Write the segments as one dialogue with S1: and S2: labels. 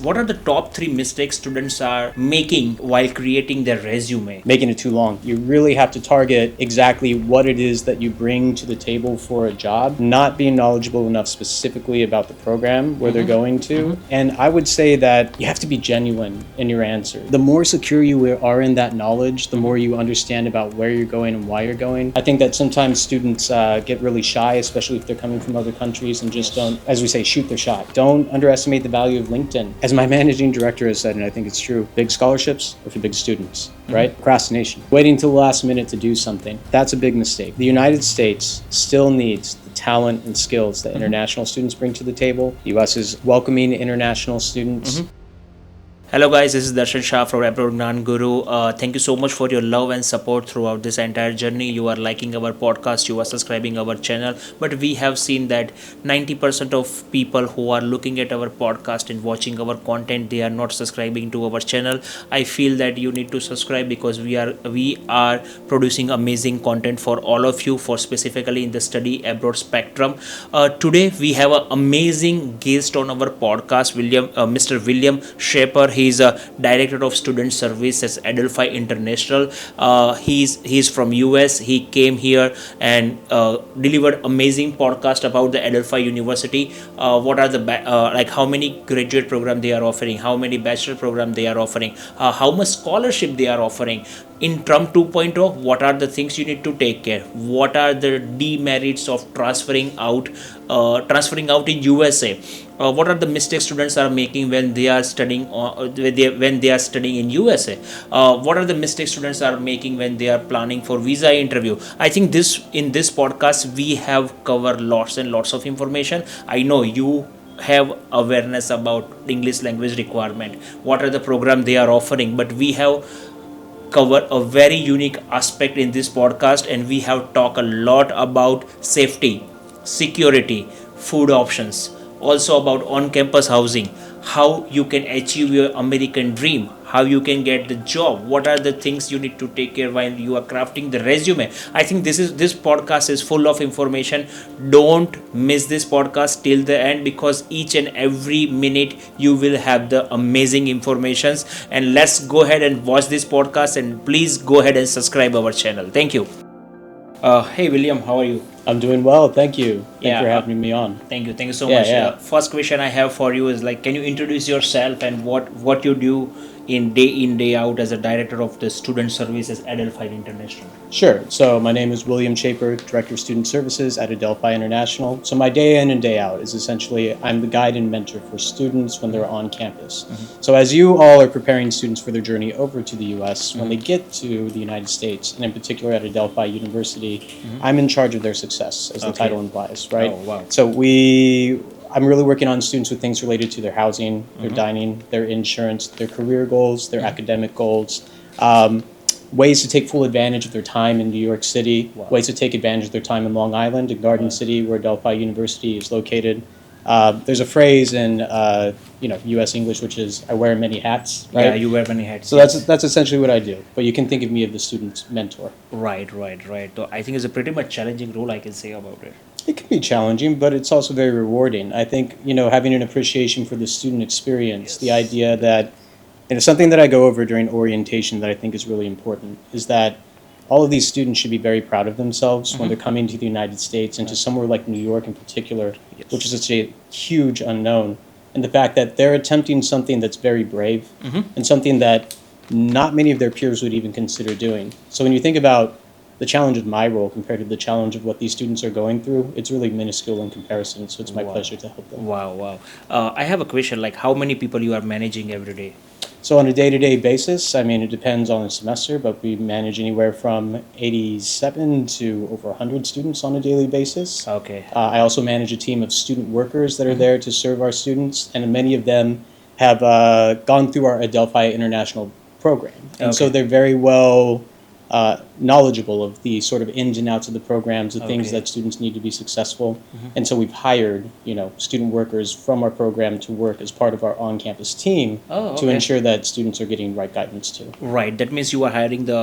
S1: What are the top three mistakes students are making while creating their resume?
S2: Making it too long. You really have to target exactly what it is that you bring to the table for a job, not being knowledgeable enough specifically about the program where they're going to. And I would say that you have to be genuine in your answer. The more secure you are in that knowledge, the more you understand about where you're going and why you're going. I think that sometimes students get really shy, especially if they're coming from other countries and just don't, as we say, shoot their shot. Don't underestimate the value of LinkedIn. As my managing director has said, and I think it's true, big scholarships are for big students, right? Procrastination. Waiting till the last minute to do something. That's a big mistake. The United States still needs the talent and skills that international students bring to the table. The US is welcoming international students.
S1: Hello guys, this is Darshan Shah from Abroad Gnan Guru. Thank you so much for your love and support throughout this entire journey. You are liking our podcast, you are subscribing our channel, but we have seen that 90% of people who are looking at our podcast and watching our content, they are not subscribing to our channel. I feel that you need to subscribe because we are producing amazing content for all of you, for specifically in the study abroad spectrum. Today we have an amazing guest on our podcast, Mr. William Schaper. He's a director of student service at Adelphi International. He's from US. He came here and delivered amazing podcast about the Adelphi University. What are the like how many graduate program they are offering, how many bachelor program they are offering, how much scholarship they are offering. In Trump 2.0, what are the things you need to take care? What are the demerits of transferring out in USA? What are the mistakes students are making when they are studying when they are studying in USA? What are the mistakes students are making when they are planning for visa interview? I think in this podcast we have covered lots and lots of information. I know you have awareness about English language requirement, what are the program they are offering, but we have cover a very unique aspect in this podcast, and we have talked a lot about safety, security, food options, also about on-campus housing, how you can achieve your American dream, how you can get the job, what are the things you need to take care while you are crafting the resume. I think this podcast is full of information. Don't miss this podcast till the end, because each and every minute you will have the amazing informations. And let's go ahead and watch this podcast, and please go ahead and subscribe our channel. Thank you. Hey William, how are you?
S2: I'm doing well, thank you. Thank you for having me on.
S1: Thank you so much. First question I have for you is, like, can you introduce yourself and what you do in day out as a director of the student services at Adelphi International?
S2: Sure. So my name is William Schaper, Director of Student Services at Adelphi International. So my day in and day out is essentially I'm the guide and mentor for students when they're on campus. So as you all are preparing students for their journey over to the U.S., when they get to the United States, and in particular at Adelphi University, I'm in charge of their success, as the title implies, right?
S1: Oh, wow.
S2: So I'm really working on students with things related to their housing, their dining, their insurance, their career goals, their academic goals, ways to take full advantage of their time in New York City, ways to take advantage of their time in Long Island, in Garden City, where Adelphi University is located. There's a phrase in U.S. English, which is "I wear many hats." Right?
S1: Yeah, you wear many hats.
S2: So that's essentially what I do. But you can think of me as the student's mentor.
S1: Right. So I think it's a pretty much challenging role, I can say about it.
S2: It can be challenging, but it's also very rewarding. I think, having an appreciation for the student experience, the idea that, something that I go over during orientation that I think is really important is that all of these students should be very proud of themselves when they're coming to the United States and to somewhere like New York in particular, which is such a huge unknown. And the fact that they're attempting something that's very brave and something that not many of their peers would even consider doing. So when you think about the challenge of my role compared to the challenge of what these students are going through, it's really minuscule in comparison. So it's my pleasure to help them.
S1: Wow. I have a question, like how many people you are managing every day?
S2: So on a day-to-day basis, it depends on the semester, but we manage anywhere from 87 to over 100 students on a daily basis.
S1: Okay.
S2: I also manage a team of student workers that are there to serve our students, and many of them have gone through our Adelphi International program. And so they're very well knowledgeable of the sort of ins and outs of the programs, the things
S1: Okay.
S2: that students need to be successful. And so we've hired, student workers from our program to work as part of our on-campus team
S1: Oh,
S2: to
S1: okay.
S2: ensure that students are getting right guidance too.
S1: Right. That means you are hiring the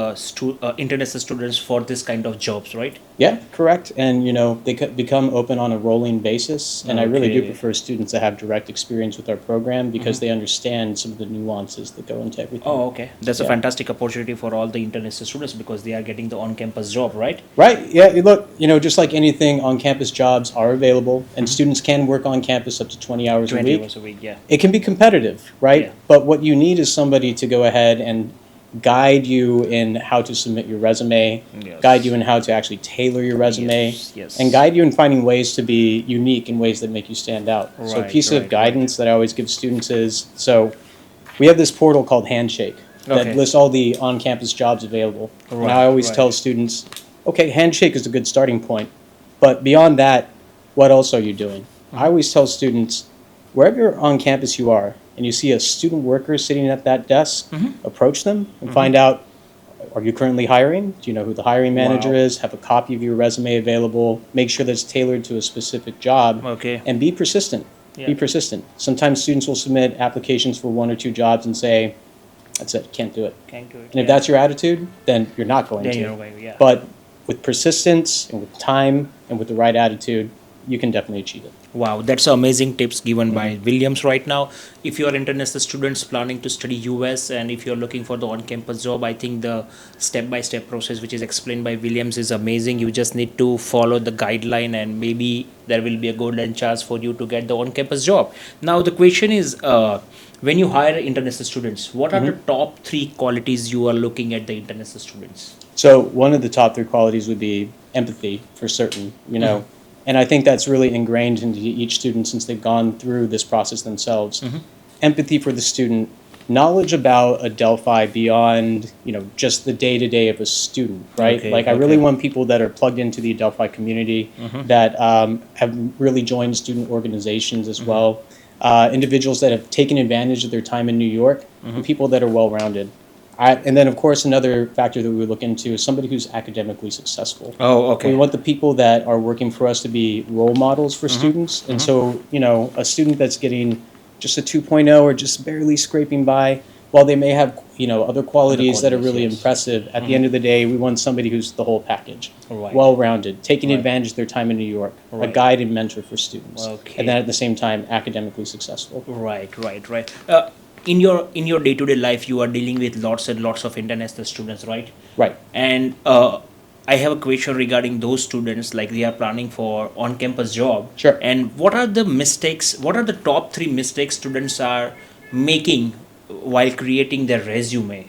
S1: international students for this kind of jobs, right?
S2: Yeah, correct. And they become open on a rolling basis. And I really do
S1: Okay.
S2: prefer students that have direct experience with our program because they understand some of the nuances that go into everything.
S1: Oh, okay. That's a
S2: Yeah.
S1: fantastic opportunity for all the international students because they are getting the on-campus job, right?
S2: Right. Yeah. Look, just like anything, on-campus jobs are available, and students can work on campus up to 20 hours a
S1: 20
S2: week.
S1: hours a week, yeah.
S2: It can be competitive, right?
S1: Yeah.
S2: But what you need is somebody to go ahead and guide you in how to submit your resume,
S1: Yes.
S2: guide you in how to actually tailor your resume,
S1: Yes, yes.
S2: and guide you in finding ways to be unique in ways that make you stand out. So a
S1: Right,
S2: piece
S1: right,
S2: of guidance that I always give students is, so we have this portal called Handshake that
S1: Okay.
S2: lists all the on-campus jobs available. And
S1: Right,
S2: I always
S1: right.
S2: tell students, okay, Handshake is a good starting point, but beyond that, what else are you doing?
S1: Mm-hmm.
S2: I always tell students, wherever on campus you are, and you see a student worker sitting at that desk,
S1: Mm-hmm.
S2: approach them and find out, are you currently hiring? Do you know who the hiring manager
S1: Wow.
S2: is? Have a copy of your resume available. Make sure that it's tailored to a specific job.
S1: Okay.
S2: And be persistent.
S1: Yeah.
S2: Be persistent. Sometimes students will submit applications for one or two jobs and say, that's it, can't do it.
S1: Can't do it.
S2: And if that's your attitude, then you're not going
S1: Then
S2: to.
S1: you're going, yeah.
S2: But with persistence and with time and with the right attitude, you can definitely achieve it.
S1: Wow, that's amazing tips given by Williams right now. If you are international students planning to study US and if you're looking for the on-campus job, I think the step-by-step process which is explained by Williams is amazing. You just need to follow the guideline and maybe there will be a golden chance for you to get the on-campus job. Now the question is, when you hire international students, what are the top 3 qualities you are looking at the international students?
S2: So one of the top 3 qualities would be empathy for certain, and I think that's really ingrained into each student since they've gone through this process themselves. Empathy for the student, knowledge about Adelphi beyond, just the day-to-day of a student, right?
S1: Okay,
S2: Like I really
S1: okay.
S2: want people that are plugged into the Adelphi community, that have really joined student organizations as well, individuals that have taken advantage of their time in New York, and people that are well-rounded. And then, of course, another factor that we would look into is somebody who's academically successful.
S1: Oh, okay.
S2: We want the people that are working for us to be role models for students. And so, a student that's getting just a 2.0 or just barely scraping by, while they may have, other qualities that are really
S1: yes.
S2: impressive, at the end of the day, we want somebody who's the whole package.
S1: Right.
S2: Well-rounded, taking
S1: Right.
S2: advantage of their time in New York, a
S1: Right.
S2: guide and mentor for students.
S1: Okay.
S2: And then at the same time, academically successful.
S1: Right. In your day-to-day life, you are dealing with lots and lots of international students, right?
S2: Right.
S1: And I have a question regarding those students, like they are planning for on-campus job.
S2: Sure.
S1: And what are the mistakes? What are the top 3 mistakes students are making while creating their resume?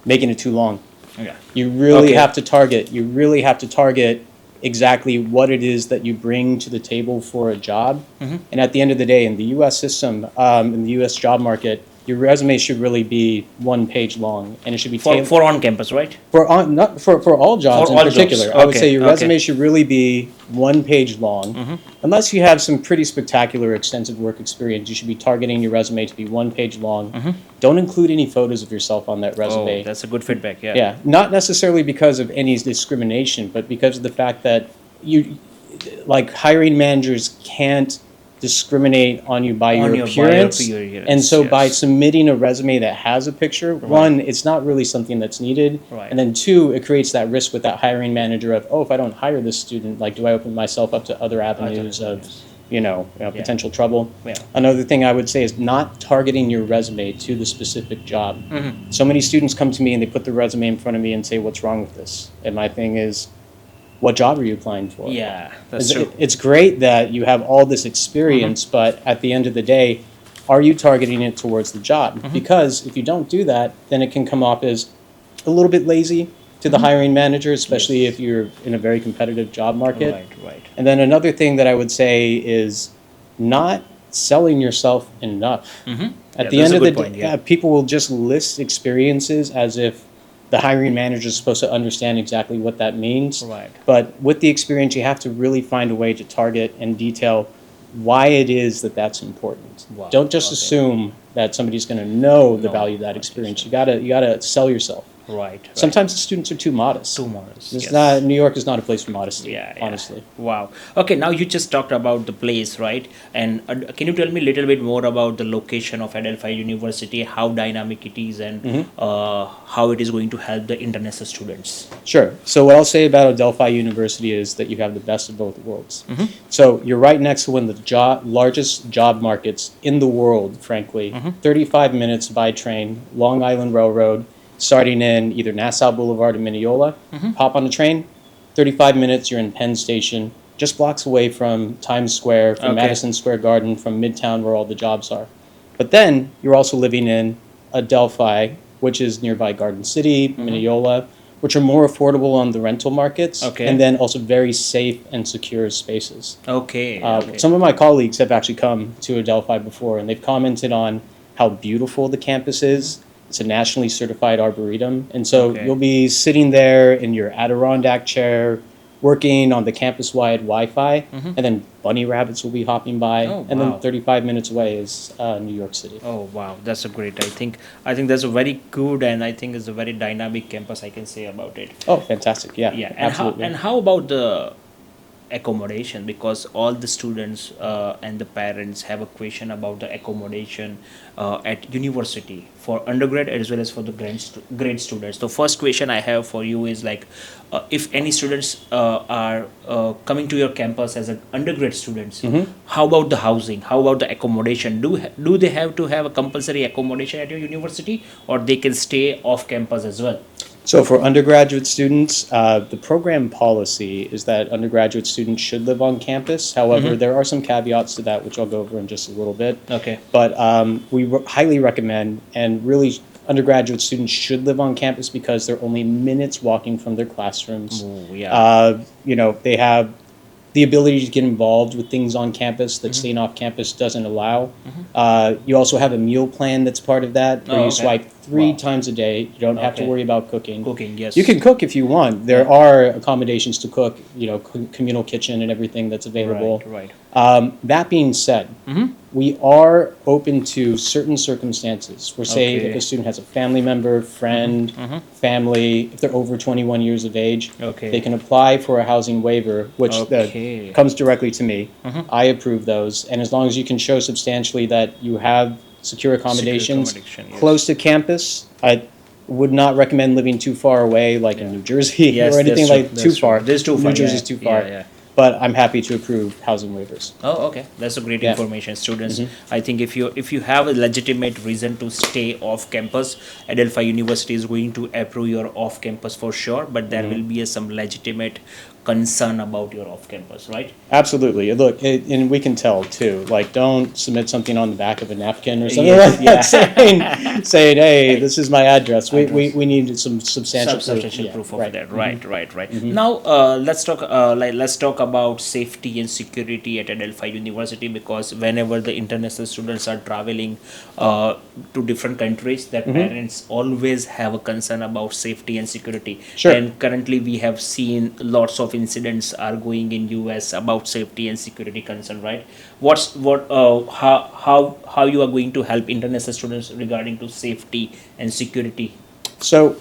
S2: Making it too long.
S1: Yeah.
S2: You really
S1: Okay.
S2: have to target exactly what it is that you bring to the table for a job. And at the end of the day, in the U.S. system, in the U.S. job market, your resume should really be 1 page long, and it should be
S1: For on-campus, right?
S2: not for all jobs
S1: For
S2: in
S1: all
S2: particular.
S1: jobs.
S2: I would
S1: Okay,
S2: say your
S1: okay.
S2: resume should really be 1 page long, unless you have some pretty spectacular extensive work experience. You should be targeting your resume to be 1 page long. Don't include any photos of yourself on that resume.
S1: Oh, that's a good feedback. Yeah.
S2: Yeah, not necessarily because of any discrimination, but because of the fact that hiring managers can't discriminate on you by your appearance. And so by
S1: yes.
S2: submitting a resume that has a picture, one, it's not really something that's needed.
S1: Right.
S2: And then two, it creates that risk with that hiring manager of, if I don't hire this student, do I open myself up to other avenues of, potential trouble?
S1: Yeah.
S2: Another thing I would say is not targeting your resume to the specific job. So many students come to me and they put the resume in front of me and say, what's wrong with this? And my thing is, what job are you applying for?
S1: Yeah, that's true.
S2: It's great that you have all this experience, but at the end of the day, are you targeting it towards the job? Because if you don't do that, then it can come off as a little bit lazy to the hiring manager, especially if you're in a very competitive job market.
S1: Right.
S2: And then another thing that I would say is not selling yourself enough. At the
S1: that's
S2: end
S1: a
S2: of the
S1: good point,
S2: day,
S1: yeah.
S2: people will just list experiences as if the hiring manager is supposed to understand exactly what that means.
S1: Right.
S2: But with the experience, you have to really find a way to target and detail why it is that that's important.
S1: Wow,
S2: Don't just
S1: okay.
S2: assume that somebody's going to know the
S1: No,
S2: value of that
S1: okay,
S2: experience. You gotta sell yourself.
S1: Right.
S2: Sometimes the students are too modest.
S1: Too modest.
S2: It's
S1: Yes.
S2: not, New York is not a place for modesty,
S1: Yeah,
S2: honestly.
S1: Wow. Okay, now you just talked about the place, right? And can you tell me a little bit more about the location of Adelphi University, how dynamic it is, and how it is going to help the international students?
S2: Sure. So what I'll say about Adelphi University is that you have the best of both worlds. So you're right next to one of the largest job markets in the world, frankly. 35 minutes by train, Long Island Railroad, starting in either Nassau Boulevard or Mineola. Hop on the train, 35 minutes, you're in Penn Station, just blocks away from Times Square, from
S1: Okay.
S2: Madison Square Garden, from Midtown where all the jobs are. But then you're also living in Adelphi, which is nearby Garden City, Mineola, which are more affordable on the rental markets,
S1: Okay.
S2: and then also very safe and secure spaces.
S1: Okay.
S2: Some of my colleagues have actually come to Adelphi before, and they've commented on how beautiful the campus is. It's a nationally certified arboretum, and so
S1: Okay.
S2: you'll be sitting there in your Adirondack chair, working on the campus-wide Wi-Fi, and then bunny rabbits will be hopping by,
S1: Oh,
S2: and
S1: wow.
S2: then 35 minutes away is New York City.
S1: Oh wow, that's a great. I think that's a very good, and I think it's a very dynamic campus. I can say about it.
S2: Oh, fantastic! Yeah,
S1: Yeah,
S2: absolutely.
S1: and how about the accommodation? Because all the students and the parents have a question about the accommodation at university for undergrad as well as for the grade students. The first question I have for you is like, if any students are coming to your campus as an undergrad students, how about the housing? How about the accommodation? Do they have to have a compulsory accommodation at your university, or they can stay off campus as well?
S2: So for undergraduate students, the program policy is that undergraduate students should live on campus. However, there are some caveats to that, which I'll go over in just a little bit.
S1: Okay.
S2: But we highly recommend, and really undergraduate students should live on campus because they're only minutes walking from their classrooms.
S1: Ooh, yeah.
S2: They have the ability to get involved with things on campus that staying off campus doesn't allow. You also have a meal plan that's part of that, where
S1: Oh,
S2: you
S1: okay.
S2: swipe three
S1: Wow.
S2: times a day. You don't have to
S1: Okay.
S2: worry about cooking.
S1: Cooking, yes.
S2: You can cook if you want. There are accommodations to cook, communal kitchen and everything that's available.
S1: Right.
S2: That being said, we are open to certain circumstances where, say,
S1: Okay.
S2: if a student has a family member, friend, family, if they're over 21 years of age,
S1: Okay.
S2: they can apply for a housing waiver, which
S1: Okay.
S2: comes directly to me. I approve those. And as long as you can show substantially that you have secure accommodations
S1: accommodation, yes.
S2: close to campus, I would not recommend living too far away, like in New Jersey
S1: Yes,
S2: or anything
S1: that's true,
S2: like
S1: that's
S2: too
S1: true.
S2: far.
S1: That's too far,
S2: New Jersey's
S1: yeah,
S2: too far.
S1: yeah.
S2: But I'm happy to approve housing waivers.
S1: Oh, okay. That's a great
S2: Yeah.
S1: information, students. I think if you have a legitimate reason to stay off campus, Adelphi University is going to approve your off campus for sure. But there will be some legitimate concern about your off campus, right?
S2: Absolutely. Look, and we can tell too. Like, don't submit something on the back of a napkin or something
S1: Yes,
S2: like that, saying, "Hey, this is my address." We need some substantial
S1: Substantial
S2: Yeah,
S1: proof of
S2: right.
S1: that. Right. Now, let's talk about safety and security at Adelphi University, because whenever the international students are traveling to different countries, their parents always have a concern about safety and security.
S2: Sure.
S1: And currently, we have seen lots of incidents are going in US about safety and security concern. Right. How you are going to help international students regarding to safety and security?
S2: So,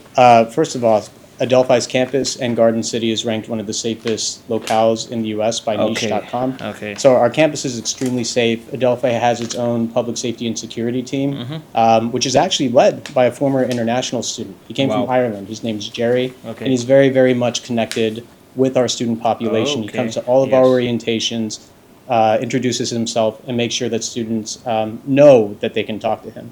S2: first of all, Adelphi's campus and Garden City is ranked one of the safest locales in the U.S. by
S1: Okay.
S2: niche.com.
S1: Okay.
S2: So our campus is extremely safe. Adelphi has its own public safety and security team, which is actually led by a former international student. He came
S1: Wow.
S2: from Ireland. His name is Jerry,
S1: Okay.
S2: and he's very, very much connected with our student population. He
S1: Okay.
S2: comes to all of our
S1: Yes.
S2: orientations, introduces himself, and makes sure that students know that they can talk to him.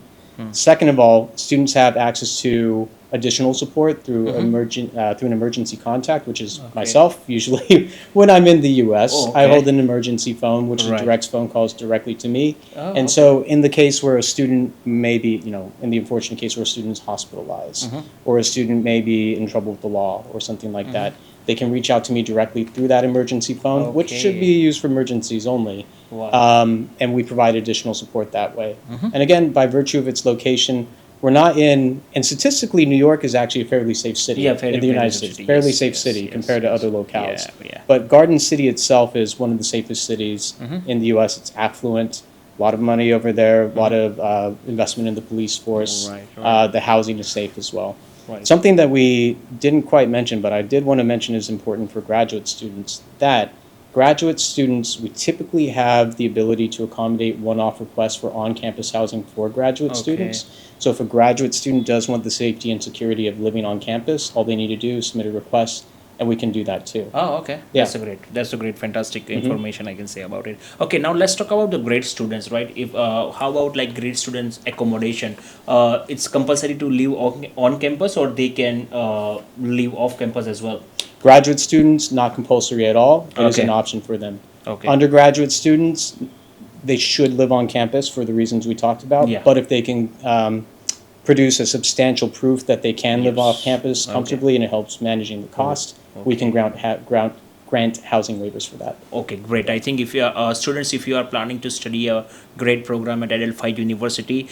S2: Second of all, students have access to additional support through through an emergency contact, which is myself. Usually, when I'm in the U.S.,
S1: Oh,
S2: I
S1: okay.
S2: hold an emergency phone, which
S1: Right.
S2: directs phone calls directly to me.
S1: Oh,
S2: And so, in the case where a student may be, in the unfortunate case where a student is hospitalized, or a student may be in trouble with the law, or something like that, they can reach out to me directly through that emergency phone, which should
S1: Okay.
S2: be used for emergencies only.
S1: Wow.
S2: And we provide additional support that way. And again, by virtue of its location, we're not in, and statistically, New York is actually a fairly safe city
S1: Yeah, fairly-
S2: in the
S1: fairly
S2: United
S1: safe
S2: States.
S1: city.
S2: Fairly
S1: Yes,
S2: safe
S1: yes,
S2: city
S1: yes,
S2: compared to
S1: yes.
S2: other locales.
S1: Yeah.
S2: But Garden City itself is one of the safest cities in the U.S. It's affluent, a lot of money over there, a lot of investment in the police force.
S1: Right.
S2: The housing is safe as well.
S1: Right.
S2: Something that we didn't quite mention, but I did want to mention is important for graduate students, that graduate students, we typically have the ability to accommodate one-off requests for on-campus housing for graduate
S1: Okay.
S2: students. So if a graduate student does want the safety and security of living on campus, all they need to do is submit a request, and we can do that too.
S1: Oh, okay.
S2: Yeah.
S1: That's a great, fantastic information I can say about it. Okay, now let's talk about the grade students, right? If how about like grade students accommodation? It's compulsory to live on campus, or they can live off campus as well.
S2: Graduate students, not compulsory at all. It is
S1: Okay.
S2: an option for them.
S1: Okay.
S2: Undergraduate students, they should live on campus for the reasons we talked about.
S1: Yeah.
S2: But if they can produce a substantial proof that they can live
S1: Yes.
S2: off campus
S1: Okay.
S2: comfortably and it helps managing the cost, we can grant housing waivers for that.
S1: Okay, great. I think if you are students, if you are planning to study a great program at Adelphi University,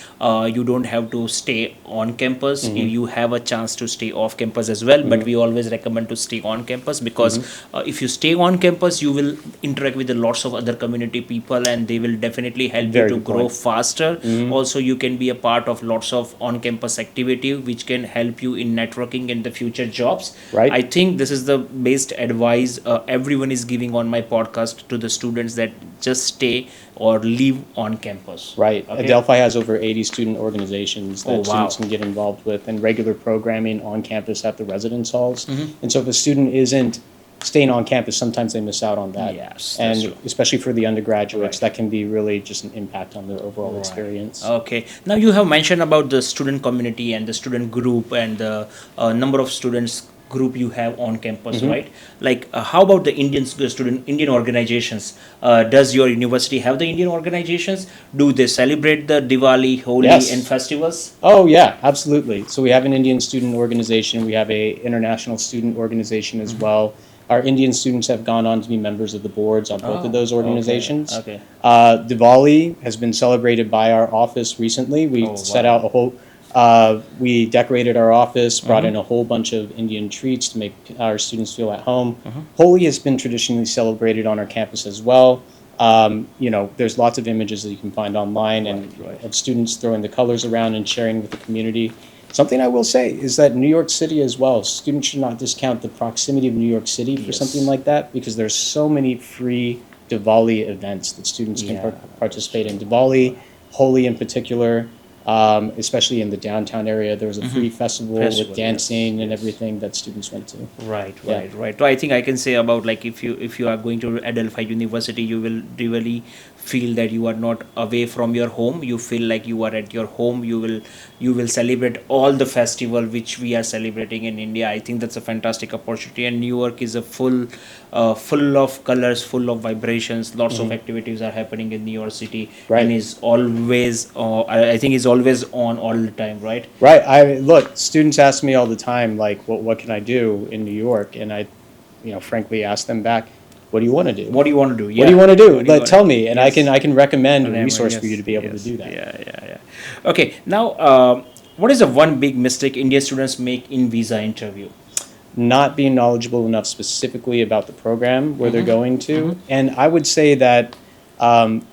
S1: you don't have to stay on campus. You have a chance to stay off campus as well. But we always recommend to stay on campus because if you stay on campus, you will interact with lots of other community people, and they will definitely help
S2: Very
S1: you to
S2: good
S1: grow
S2: point.
S1: faster. Also, you can be a part of lots of on-campus activity, which can help you in networking in the future jobs.
S2: Right.
S1: I think this is the best advice everyone is giving on my podcast to the students, that just stay or live on campus.
S2: Right.
S1: Okay.
S2: Adelphi has over 80 student organizations that
S1: Oh, wow.
S2: students can get involved with, and regular programming on campus at the residence halls.
S1: Mm-hmm.
S2: And so if a student isn't staying on campus, sometimes they miss out on that.
S1: Yes, that's
S2: And
S1: true.
S2: especially for the undergraduates,
S1: Right.
S2: that can be really just an impact on their overall
S1: Right.
S2: experience.
S1: Okay. Now you have mentioned about the student community and the student group and the number of students group you have on campus, right? Like, how about the Indian organizations? Does your university have the Indian organizations? Do they celebrate the Diwali, Holi,
S2: Yes.
S1: and festivals?
S2: Oh yeah, absolutely. So we have an Indian student organization. We have a international student organization as well. Our Indian students have gone on to be members of the boards on both
S1: Oh,
S2: of those organizations.
S1: okay.
S2: Diwali has been celebrated by our office recently. We
S1: Oh,
S2: set
S1: wow.
S2: out a whole. We decorated our office, brought in a whole bunch of Indian treats to make our students feel at home. Holi has been traditionally celebrated on our campus as well. There's lots of images that you can find online
S1: Right.
S2: of students throwing the colors around and sharing with the community. Something I will say is that New York City as well, students should not discount the proximity of New York City for
S1: Yes.
S2: something like that, because there's so many free Diwali events that students can
S1: Yeah.
S2: participate in. Diwali, Holi in particular, especially in the downtown area, there was a free festival
S1: Festival,
S2: with dancing
S1: yes,
S2: and
S1: yes.
S2: everything that students went to.
S1: Right,
S2: Yeah.
S1: right. So I think I can say about, like, if you are going to Adelphi University, you will really feel that you are not away from your home. You feel like you are at your home. You will celebrate all the festival which we are celebrating in India. I think that's a fantastic opportunity, and New York is a full of colors, full of vibrations. Lots of activities are happening in New York City,
S2: Right.
S1: and is always I think is always on all the time, right?
S2: Right. Look, students ask me all the time, like, what can I do in New York? And I, frankly ask them back, what do you want to do?
S1: What do you want to do?
S2: What do you want to do?
S1: What do you
S2: Tell
S1: wanna-
S2: me, and
S1: Yes.
S2: I can recommend a
S1: Remember,
S2: resource for
S1: yes,
S2: you to be able
S1: yes,
S2: to do that.
S1: Yeah. Okay, now, what is the one big mistake Indian students make in visa interview?
S2: Not being knowledgeable enough specifically about the program where they're
S1: Mm-hmm.
S2: going to. And I would say that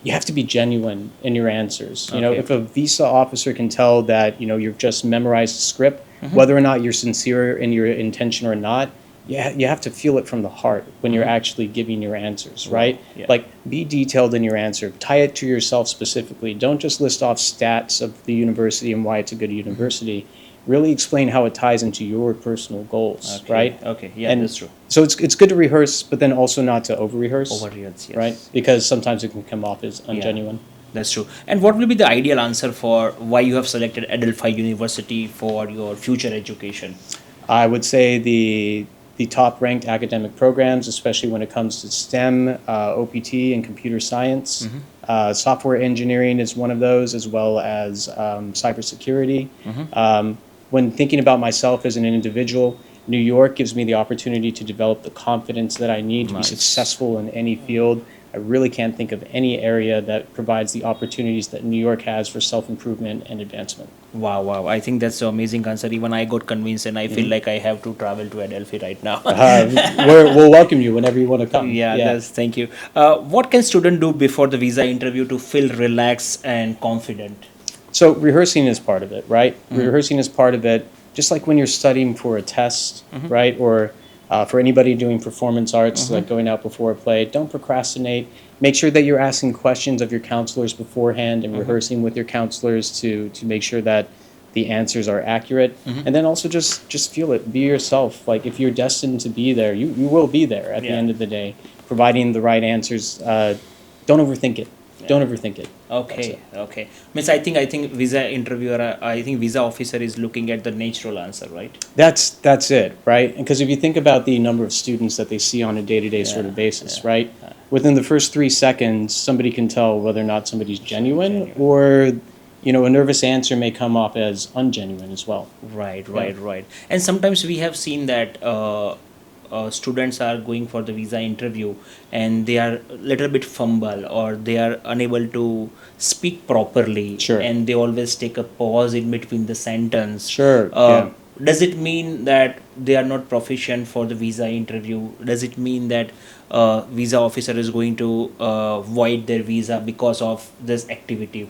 S2: you have to be genuine in your answers.
S1: Okay.
S2: If a visa officer can tell that, you've just memorized the script,
S1: Mm-hmm.
S2: whether or not you're sincere in your intention or not, you have to feel it from the heart when you're actually giving your answers, right?
S1: Yeah.
S2: Like, be detailed in your answer. Tie it to yourself specifically. Don't just list off stats of the university and why it's a good university. Really explain how it ties into your personal goals,
S1: Okay,
S2: right?
S1: okay, yeah,
S2: And
S1: that's true.
S2: So it's good to rehearse, but then also not to over rehearse,
S1: Overreads, yes.
S2: right? Because sometimes it can come off as ungenuine.
S1: That's true. And what will be the ideal answer for why you have selected Adelphi University for your future education?
S2: I would say the top ranked academic programs, especially when it comes to STEM, OPT, and computer science. Software engineering is one of those, as well as cybersecurity. When thinking about myself as an individual, New York gives me the opportunity to develop the confidence that I need to be
S1: Nice.
S2: successful in any field. I really can't think of any area that provides the opportunities that New York has for self-improvement and advancement.
S1: Wow. I think that's an amazing answer. Even I got convinced, and I feel like I have to travel to Adelphi right now.
S2: We'll welcome you whenever you want to come.
S1: Thank you. What can student do before the visa interview to feel relaxed and confident?
S2: So rehearsing is part of it, right? Rehearsing is part of it. just like when you're studying for a test, right? Or for anybody doing performance arts, like going out before a play, don't procrastinate. Make sure that you're asking questions of your counselors beforehand and rehearsing with your counselors to make sure that the answers are accurate. And then also just feel it. Be yourself. Like if you're destined to be there, you will be there at the end of the day, providing the right answers. Don't overthink it. Don't overthink it.
S1: Okay, okay. Means I think visa interviewer, I think visa officer is looking at the natural answer, right?
S2: That's it, right? Because if you think about the number of students that they see on a day-to-day sort of basis, right? Within the first 3 seconds, somebody can tell whether or not somebody's genuine, or a nervous answer may come off as ungenuine as well.
S1: Right, right, right. And sometimes we have seen that students are going for the visa interview and they are a little bit fumble or they are unable to speak properly.
S2: Sure.
S1: And they always take a pause in between the sentence.
S2: Sure,
S1: Does it mean that they are not proficient for the visa interview? Does it mean that visa officer is going to void their visa because of this activity?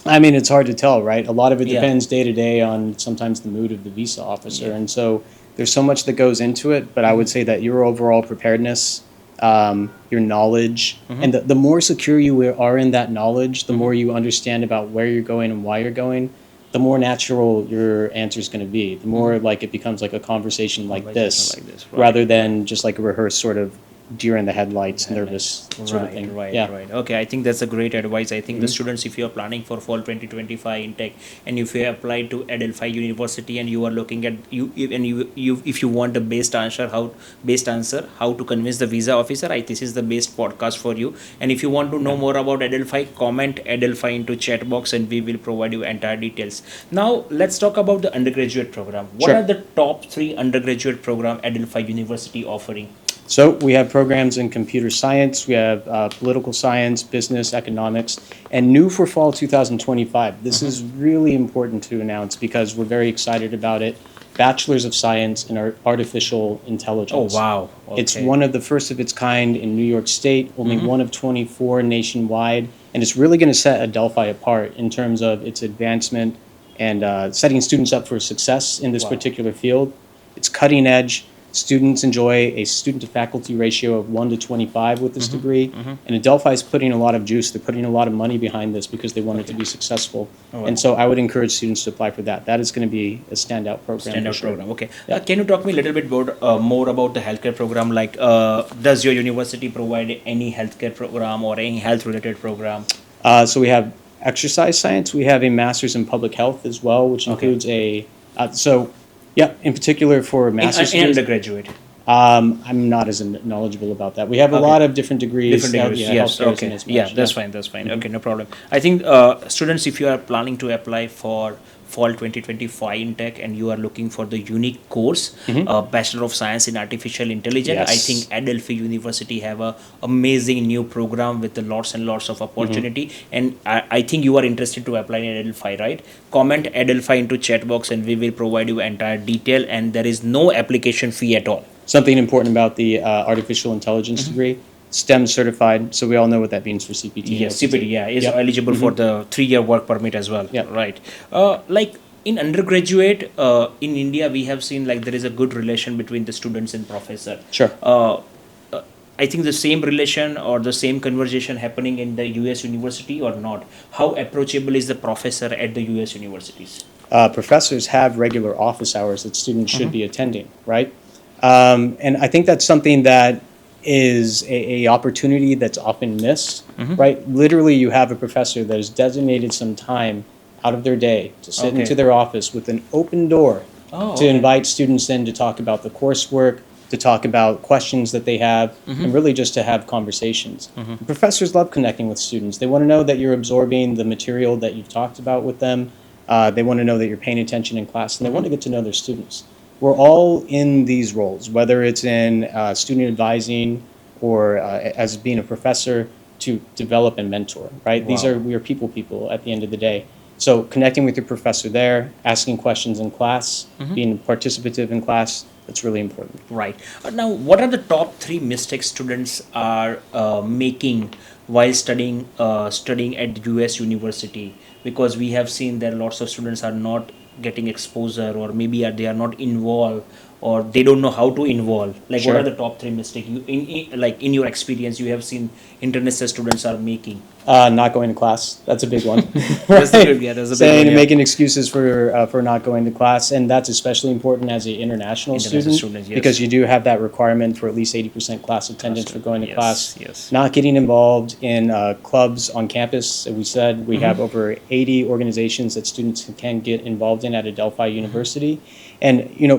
S2: I mean, it's hard to tell, right? A lot of it depends day to day on sometimes the mood of the visa officer. And so there's so much that goes into it, but I would say that your overall preparedness, your knowledge, and the more secure you are in that knowledge, the more you understand about where you're going and why you're going, the more natural your answer is going to be. The more like it becomes like a conversation like this,
S1: right.
S2: rather than just like a rehearsed sort of deer in the headlights, nervous sort of thing.
S1: Right,
S2: Yeah.
S1: right. Okay, I think that's a great advice. I think the students, if you are planning for fall 2025 intake, and if you apply to Adelphi University, and you are looking at if you want a best answer how to convince the visa officer, this is the best podcast for you. And if you want to know more about Adelphi, comment Adelphi into chat box, and we will provide you entire details. Now let's talk about the undergraduate program. What
S2: Sure.
S1: are the top 3 undergraduate program Adelphi University offering?
S2: So we have programs in computer science, we have political science, business, economics, and new for fall 2025. This is really important to announce because we're very excited about it. Bachelor's of Science in Artificial Intelligence.
S1: Oh, wow.
S2: It's
S1: Okay.
S2: one of the first of its kind in New York State, only one of 24 nationwide, and it's really going to set Adelphi apart in terms of its advancement and setting students up for success in this particular field. It's cutting edge. Students enjoy a student-to-faculty ratio of 1 to 25 with this degree, and Adelphi is putting a lot of juice. They're putting a lot of money behind this because they want it to be successful. And so I would encourage students to apply for that. That is going to be a standout program.
S1: Standout
S2: for sure.
S1: program. Okay. Can you talk me a little bit about more about the healthcare program? Like, does your university provide any healthcare program or any health-related program?
S2: So we have exercise science. We have a master's in public health as well, which includes in particular for master's
S1: In
S2: degrees.
S1: undergraduate.
S2: I'm not as knowledgeable about that. We have a lot of different degrees.
S1: Different degrees. Yes.
S2: healthcare
S1: Okay.
S2: isn't as much.
S1: Yeah, that's fine. That's fine. Okay, no problem. I think students, if you are planning to apply for fall 2025 intake and you are looking for the unique course, Bachelor of Science in Artificial Intelligence,
S2: Yes.
S1: I think Adelphi University have a amazing new program with lots and lots of opportunity. And I think you are interested to apply in Adelphi, right? Comment Adelphi into chat box and we will provide you entire detail, and there is no application fee at all.
S2: Something important about the artificial intelligence degree, STEM certified, so we all know what that means for CPT.
S1: Yes, CPT, is eligible for the 3-year work permit as well.
S2: Yep.
S1: Right. Like in undergraduate, in India, we have seen like there is a good relation between the students and professor.
S2: Sure.
S1: I think the same relation or the same conversation happening in the US university or not? How approachable is the professor at the US universities?
S2: Professors have regular office hours that students should be attending, right? And I think that's something that is a opportunity that's often missed, right? Literally, you have a professor that has designated some time out of their day to sit into their office with an open door to invite students in to talk about the coursework, to talk about questions that they have, and really just to have conversations. Professors love connecting with students. They want to know that you're absorbing the material that you've talked about with them. They want to know that you're paying attention in class, and they want to get to know their students. We're all in these roles, whether it's in student advising or as being a professor, to develop and mentor, right? We are people at the end of the day. So connecting with your professor there, asking questions in class, being participative in class, that's really important.
S1: Right. Now, what are the top 3 mistakes students are making while studying at US university? Because we have seen that lots of students are not getting exposure, or maybe they are not involved, or they don't know how to involve? Like, what
S2: Sure.
S1: are the top three mistakes like in your experience you have seen international students are making?
S2: Not going to class. That's a big one.
S1: That's the
S2: Right?
S1: good, yeah, that's a big
S2: Saying
S1: one,
S2: and
S1: yeah.
S2: making excuses for not going to class, and that's especially important as an international
S1: International
S2: student
S1: students, yes.
S2: because you do have that requirement for at least 80% class attendance for going to
S1: Yes,
S2: class.
S1: yes.
S2: Not getting involved in clubs on campus. As we said, we have over 80 organizations that students can get involved in at Adelphi University. And,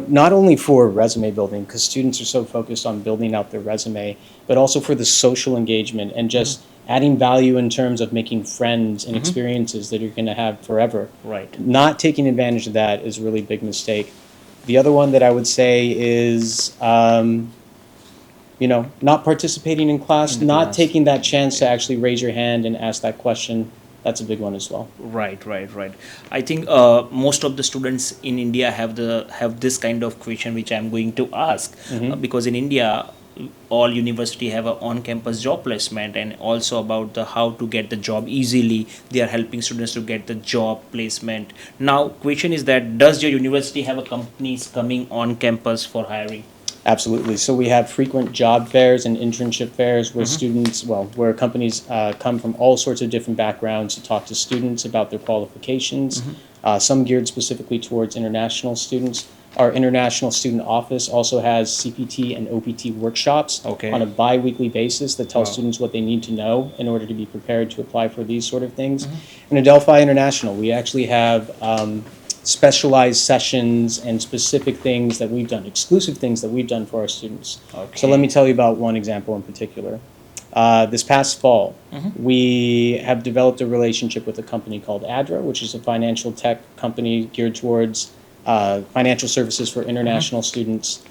S2: not only for resume building, because students are so focused on building out their resume, but also for the social engagement and just adding value in terms of making friends and experiences that you're going to have forever.
S1: Right.
S2: Not taking advantage of that is a really big mistake. The other one that I would say is, not participating in class,
S1: In the
S2: not
S1: class.
S2: taking that chance to actually raise your hand and ask that question. That's a big one as well.
S1: Right, right, right. I think most of the students in India have this kind of question which I'm going to ask, because in India all university have a on-campus job placement, and also about the how to get the job easily. They are helping students to get the job placement. Now, question is that does your university have a companies coming on campus for hiring?
S2: Absolutely. So we have frequent job fairs and internship fairs where where companies come from all sorts of different backgrounds to talk to students about their qualifications, some geared specifically towards international students. Our international student office also has CPT and OPT workshops
S1: Okay.
S2: on a bi-weekly basis that tell
S1: Wow.
S2: students what they need to know in order to be prepared to apply for these sort of things. In Adelphi International, we actually have specialized sessions and specific things that we've done, exclusive things that we've done for our students.
S1: Okay.
S2: So let me tell you about one example in particular. This past fall, we have developed a relationship with a company called ADRA, which is a financial tech company geared towards financial services for international students.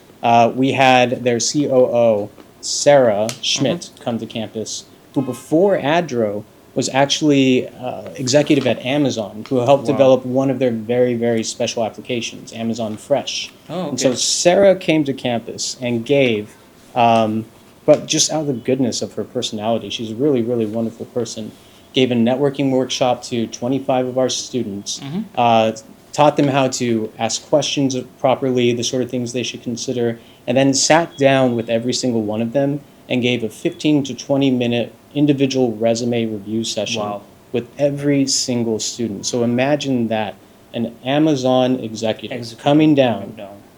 S2: We had their COO, Sarah Schmidt, come to campus, who before ADRA was actually executive at Amazon, who helped
S1: Wow.
S2: develop one of their very, very special applications, Amazon Fresh.
S1: Oh,
S2: And so
S1: okay.
S2: Sarah came to campus and gave, but just out of the goodness of her personality, she's a really, really wonderful person, gave a networking workshop to 25 of our students, taught them how to ask questions properly, the sort of things they should consider, and then sat down with every single one of them and gave a 15 to 20-minute individual resume review session
S1: Wow.
S2: with every single student. So imagine that, an Amazon executive coming down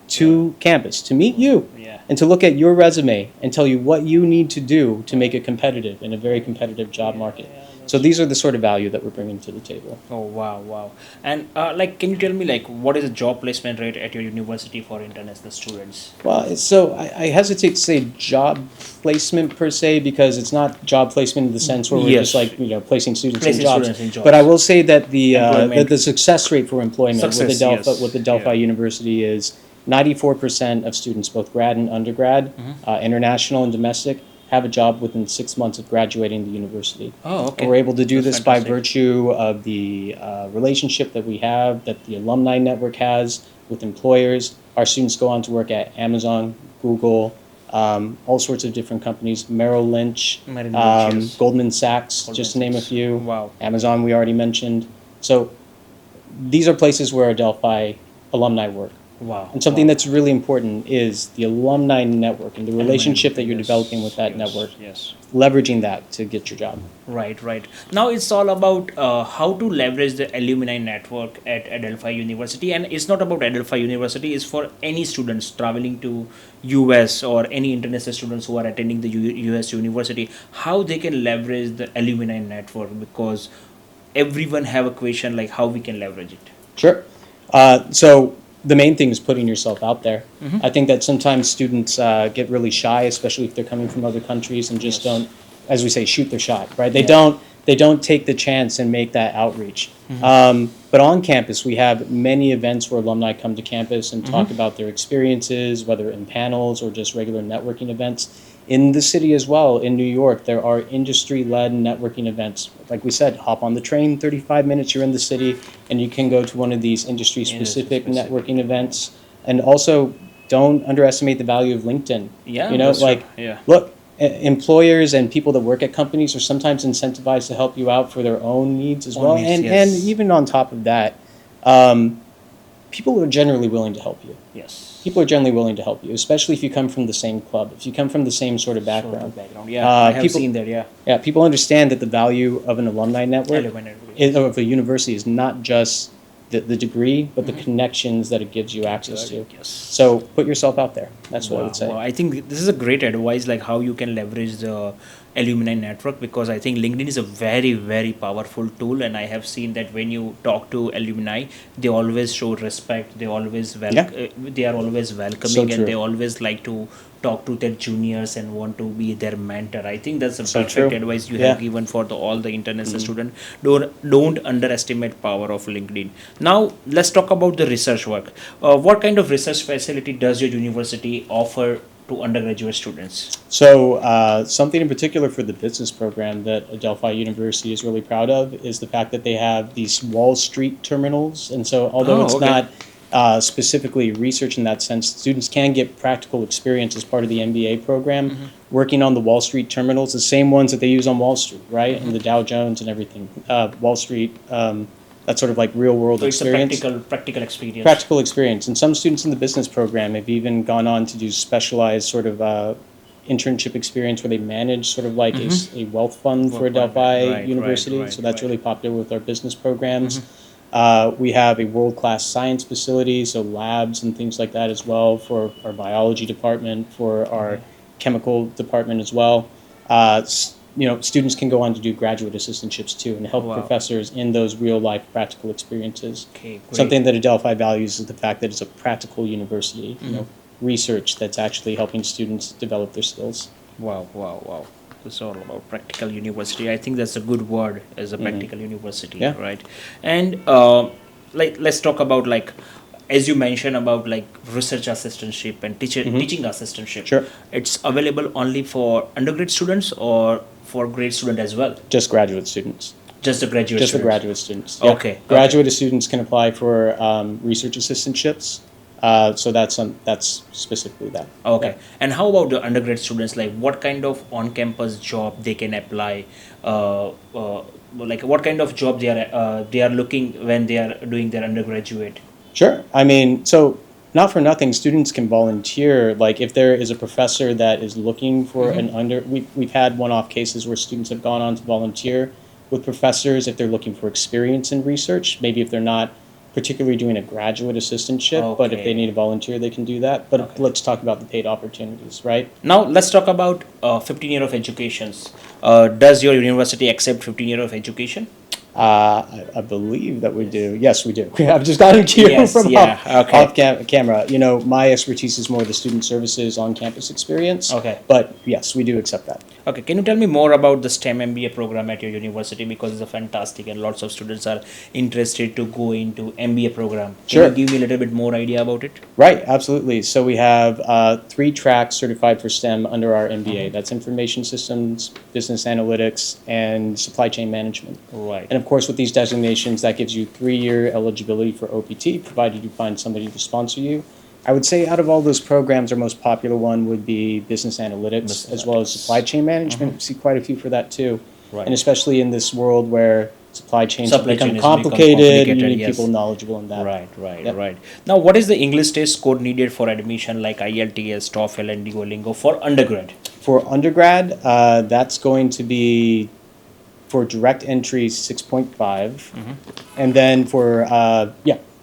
S2: to campus to meet you
S1: Yeah.
S2: and to look at your resume and tell you what you need to do to make it competitive in a very competitive job market. So these are the sort of value that we're bringing to the table.
S1: Oh, wow, wow. And like, can you tell me like what is the job placement rate at your university for international students?
S2: Well, so I hesitate to say job placement per se because it's not job placement in the sense where we're
S1: Yes.
S2: just like placing students
S1: Placing
S2: in jobs.
S1: students in jobs.
S2: But I will say that
S1: Employment.
S2: the success rate for employment
S1: Success,
S2: with
S1: yes.
S2: Adelphi
S1: Yeah.
S2: University is 94% of students, both grad and undergrad, international and domestic, have a job within 6 months of graduating the university.
S1: Oh, okay.
S2: And we're able to do
S1: That's
S2: this by
S1: fantastic.
S2: virtue of the relationship that we have, that the alumni network has with employers. Our students go on to work at Amazon, Google, all sorts of different companies, Merrill Lynch,
S1: Merrill Lynch, yes.
S2: Goldman Sachs,
S1: Goldman
S2: just to name a
S1: Sachs.
S2: few.
S1: Wow.
S2: Amazon, we already mentioned. So these are places where Adelphi alumni work.
S1: Wow.
S2: And something
S1: Wow.
S2: that's really important is the alumni network and the relationship that you're
S1: Yes,
S2: developing with that
S1: yes,
S2: network,
S1: Yes.
S2: leveraging that to get your job.
S1: Right, right. Now it's all about how to leverage the alumni network at Adelphi University, and it's not about Adelphi University. It's for any students traveling to US or any international students who are attending the US university. How they can leverage the alumni network, because everyone have a question like how we can leverage it.
S2: Sure. So the main thing is putting yourself out there. I think that sometimes students get really shy, especially if they're coming from other countries and just don't, as we say, shoot their shot, right? They don't take the chance and make that outreach. But on campus, we have many events where alumni come to campus and talk about their experiences, whether in panels or just regular networking events. In the city as well, in New York, there are industry-led networking events. Like we said, hop on the train, 35 minutes, you're in the city, and you can go to one of these industry-specific
S1: Industry-specific.
S2: networking events. And also, don't underestimate the value of LinkedIn.
S1: Yeah,
S2: You know,
S1: that's true.
S2: like,
S1: Yeah.
S2: look, employers and people that work at companies are sometimes incentivized to help you out for their own needs as
S1: Own
S2: well.
S1: needs,
S2: And
S1: yes.
S2: even on top of that, um, people are generally willing to help you.
S1: Yes.
S2: People are generally willing to help you, especially if you come from the same club, if you come from the same sort of background.
S1: Yeah, I have
S2: People,
S1: seen that. Yeah.
S2: yeah, people understand that the value of an alumni network,
S1: Alumni network,
S2: of a university, is not just the degree, but the connections that it gives you access to.
S1: Yes.
S2: So put yourself out there. That's what I would say.
S1: Wow. I think this is a great advice, like how you can leverage the alumni network, because I think LinkedIn is a very, very powerful tool, and I have seen that when you talk to alumni, they always show respect. They always they are always welcoming,
S2: true.
S1: and they always like to talk to their juniors and want to be their mentor. I think that's a
S2: So
S1: perfect
S2: true.
S1: advice you
S2: Yeah.
S1: have given for all the international student. Don't underestimate power of LinkedIn. Now let's talk about the research work. What kind of research facility does your university offer to undergraduate students?
S2: So something in particular for the business program that Adelphi University is really proud of is the fact that they have these Wall Street terminals. And so although it's not specifically research in that sense, students can get practical experience as part of the MBA program, working on the Wall Street terminals, the same ones that they use on Wall Street, right? And the Dow Jones and everything. Wall Street, that's sort of like real world
S1: So it's
S2: experience.
S1: a practical experience.
S2: Practical experience. And some students in the business program have even gone on to do specialized sort of internship experience where they manage sort of like a wealth fund for Adelphi University. So that's really popular with our business programs. We have a world-class science facility, so labs and things like that as well for our biology department, for our chemical department as well. Students can go on to do graduate assistantships too and help professors in those real-life practical experiences.
S1: Okay, great.
S2: Something that Adelphi values is the fact that it's a practical university, research that's actually helping students develop their skills.
S1: Wow. It's all about practical university. I think that's a good word, as a practical university,
S2: Yeah.
S1: right? And let's talk about, like, as you mentioned about like research assistantship and teaching assistantship.
S2: Sure.
S1: It's available only for undergrad students or for grade student as well?
S2: Just graduate students.
S1: Just the graduate
S2: Just the
S1: students?
S2: graduate students. Yeah.
S1: Okay.
S2: Graduate students can apply for research assistantships. So that's specifically that.
S1: Okay.
S2: Yeah.
S1: And how about the undergrad students? Like, what kind of on-campus job they can apply? Like, what kind of job they are looking when they are doing their undergraduate?
S2: Sure. I mean, so not for nothing, students can volunteer. Like if there is a professor that is looking for we've had one-off cases where students have gone on to volunteer with professors if they're looking for experience in research. Maybe if they're not particularly doing a graduate assistantship, but if they need a volunteer, they can do that. But let's talk about the paid opportunities, right?
S1: Now let's talk about 15 year of educations. Does your university accept 15 year of education?
S2: I believe that we do. Yes, we do. I've just gotten to you
S1: Yes,
S2: from
S1: yeah,
S2: off camera. You know, my expertise is more the student services on-campus experience.
S1: Okay.
S2: But yes, we do accept that.
S1: Okay, can you tell me more about the STEM MBA program at your university, because it's a fantastic and lots of students are interested to go into MBA program. Can you give me a little bit more idea about it?
S2: Right, absolutely. So we have 3 tracks certified for STEM under our MBA. That's information systems, business analytics, and supply chain management.
S1: Right.
S2: And of course, with these designations, that gives you 3-year eligibility for OPT, provided you find somebody to sponsor you. I would say out of all those programs, our most popular one would be business analytics, as well as supply chain management. We see quite a few for that too.
S1: Right.
S2: And especially in this world where supply chains have
S1: Supply chain
S2: become
S1: has become
S2: complicated, you need
S1: yes.
S2: people knowledgeable in that.
S1: Right.
S2: Yep.
S1: Right. Now, what is the English test score needed for admission, like IELTS, TOEFL, and Duolingo for undergrad?
S2: For undergrad, that's going to be for direct entry 6.5, and then for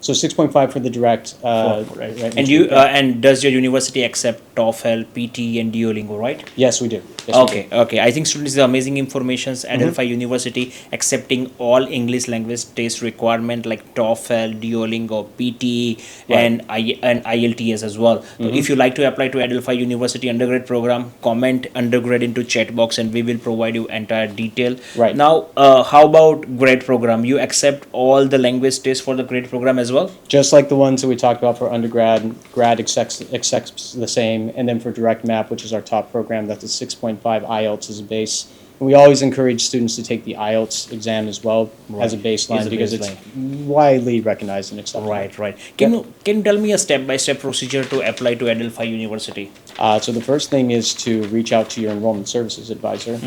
S2: so 6.5 for the direct.
S1: And you and does your university accept TOEFL, PT, and Duolingo? Right.
S2: Yes, we do. Yes, we do.
S1: Okay. I think students, the amazing information. Adelphi University accepting all English language test requirement like TOEFL, Duolingo, PT, and IELTS as well. So if you like to apply to Adelphi University undergrad program, comment undergrad into chat box, and we will provide you entire detail.
S2: Right.
S1: Now, how about grade program? You accept all the language tests for the grade program as well?
S2: Just like the ones that we talked about for undergrad, grad accepts the same, and then for direct map, which is our top program, that's a 6.5 IELTS as a base. And we always encourage students to take the IELTS exam as well as a baseline because it's widely recognized and accepted.
S1: Right. Can you tell me a step-by-step procedure to apply to Adelphi University?
S2: So the first thing is to reach out to your enrollment services advisor.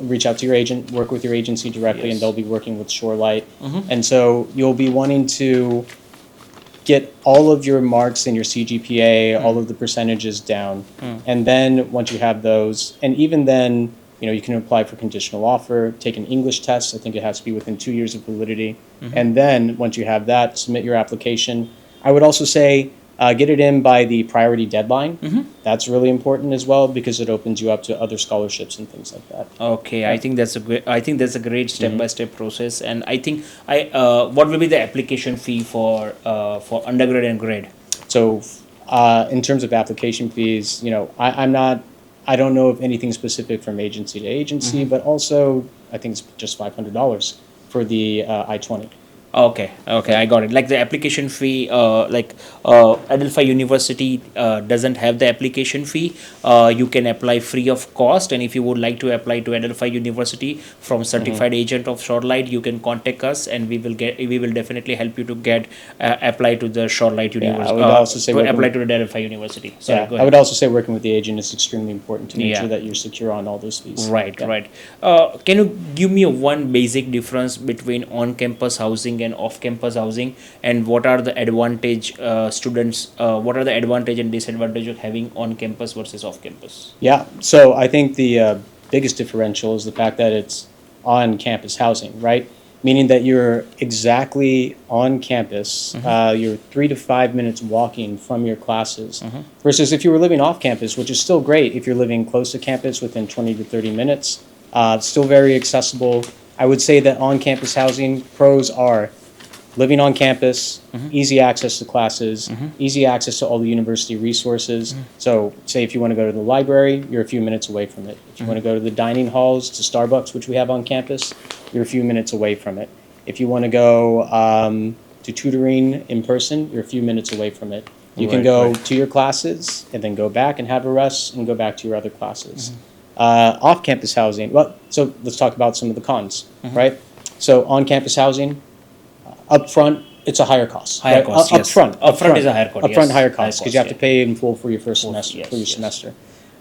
S2: Reach out to your agent, work with your agency directly, and they'll be working with Shorelight. And so you'll be wanting to get all of your marks in your CGPA, all of the percentages down. And then once you have those, and even then, you can apply for conditional offer, take an English test. I think it has to be within 2 years of validity. And then once you have that, submit your application. I would also say get it in by the priority deadline. That's really important as well because it opens you up to other scholarships and things like that.
S1: Okay, I think that's a great step by step process, and I think what will be the application fee for undergrad and grad?
S2: So in terms of application fees, I don't know of anything specific from agency to agency, but also I think it's just $500 for the I-20.
S1: Okay, I got it. Like the application fee, Adelphi University doesn't have the application fee. You can apply free of cost, and if you would like to apply to Adelphi University from certified agent of Shorelight, you can contact us, and we will definitely help you to get apply to the Shorelight University.
S2: I would also say
S1: apply to the Adelphi University. Sorry, go ahead.
S2: I would also say working with the agent is extremely important to make sure that you're secure on all those fees.
S1: Right. Can you give me one basic difference between on-campus housing and off-campus housing, and what are the advantage what are the advantage and disadvantage of having on-campus versus off-campus?
S2: Yeah, so I think the biggest differential is the fact that it's on-campus housing, right? Meaning that you're exactly on campus, you're 3 to 5 minutes walking from your classes, versus if you were living off campus, which is still great if you're living close to campus within 20 to 30 minutes, still very accessible. I would say that on-campus housing pros are living on campus, easy access to classes, easy access to all the university resources. So say if you want to go to the library, you're a few minutes away from it. If you want to go to the dining halls, to Starbucks, which we have on campus, you're a few minutes away from it. If you want to go to tutoring in person, you're a few minutes away from it. You can go to your classes and then go back and have a rest and go back to your other classes. Off-campus housing, well, so let's talk about some of the cons, right? So on-campus housing, up front, it's a higher cost.
S1: Higher cost, yes.
S2: Up front
S1: is a higher cost.
S2: Upfront higher cost because you have to pay in full for your first semester, semester.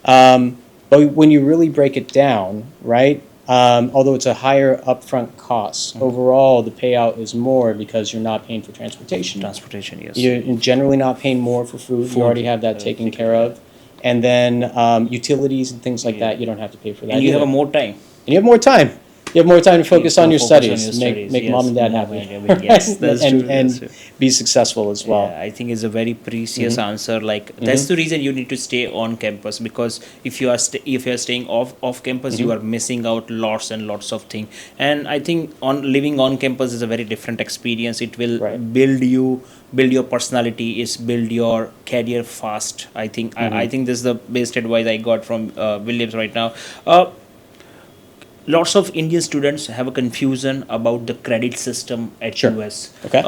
S2: But when you really break it down, right, although it's a higher upfront cost, overall the payout is more because you're not paying for transportation.
S1: Transportation, yes.
S2: You're generally not paying more for food. You already have that taken care of. And then utilities and things like that, you don't have to pay for that.
S1: And you have more time.
S2: And you have more time. You have more time to focus on your studies, make mom and dad happy.
S1: Yes, that's true.
S2: And be successful as well.
S1: Yeah, I think it's a very precious answer. Like that's the reason you need to stay on campus, because if you are staying off campus, you are missing out lots and lots of things. And I think living on campus is a very different experience. It will build your personality, build your career fast. I think I think this is the best advice I got from Williams right now. Lots of Indian students have a confusion about the credit system at US.
S2: Okay.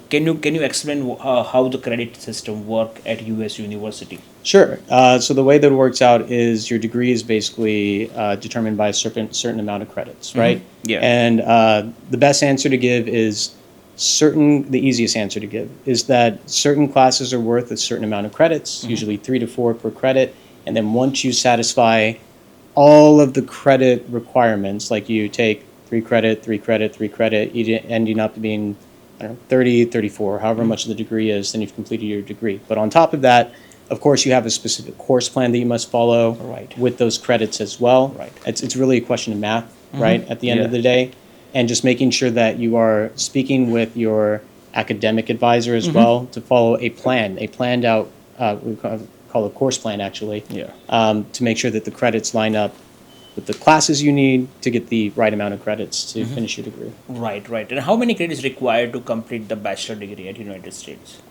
S1: Can you explain how the credit system work at US University?
S2: Sure. So the way that it works out is your degree is basically determined by a certain amount of credits, right?
S1: Yeah.
S2: And the best answer to give is the easiest answer to give is that certain classes are worth a certain amount of credits, usually 3 to 4 per credit, and then once you satisfy all of the credit requirements, like you take 3 credit, 3 credit, 3 credit, ending up being 30, 34, however much the degree is, then you've completed your degree. But on top of that, of course, you have a specific course plan that you must follow with those credits as well. Right. It's really a question of math, right, at the end of the day, and just making sure that you are speaking with your academic advisor as well to follow a planned out, we call a course plan actually, to make sure that the credits line up with the classes you need to get the right amount of credits to finish your degree.
S1: Right. And how many credits required to complete the bachelor degree at United States?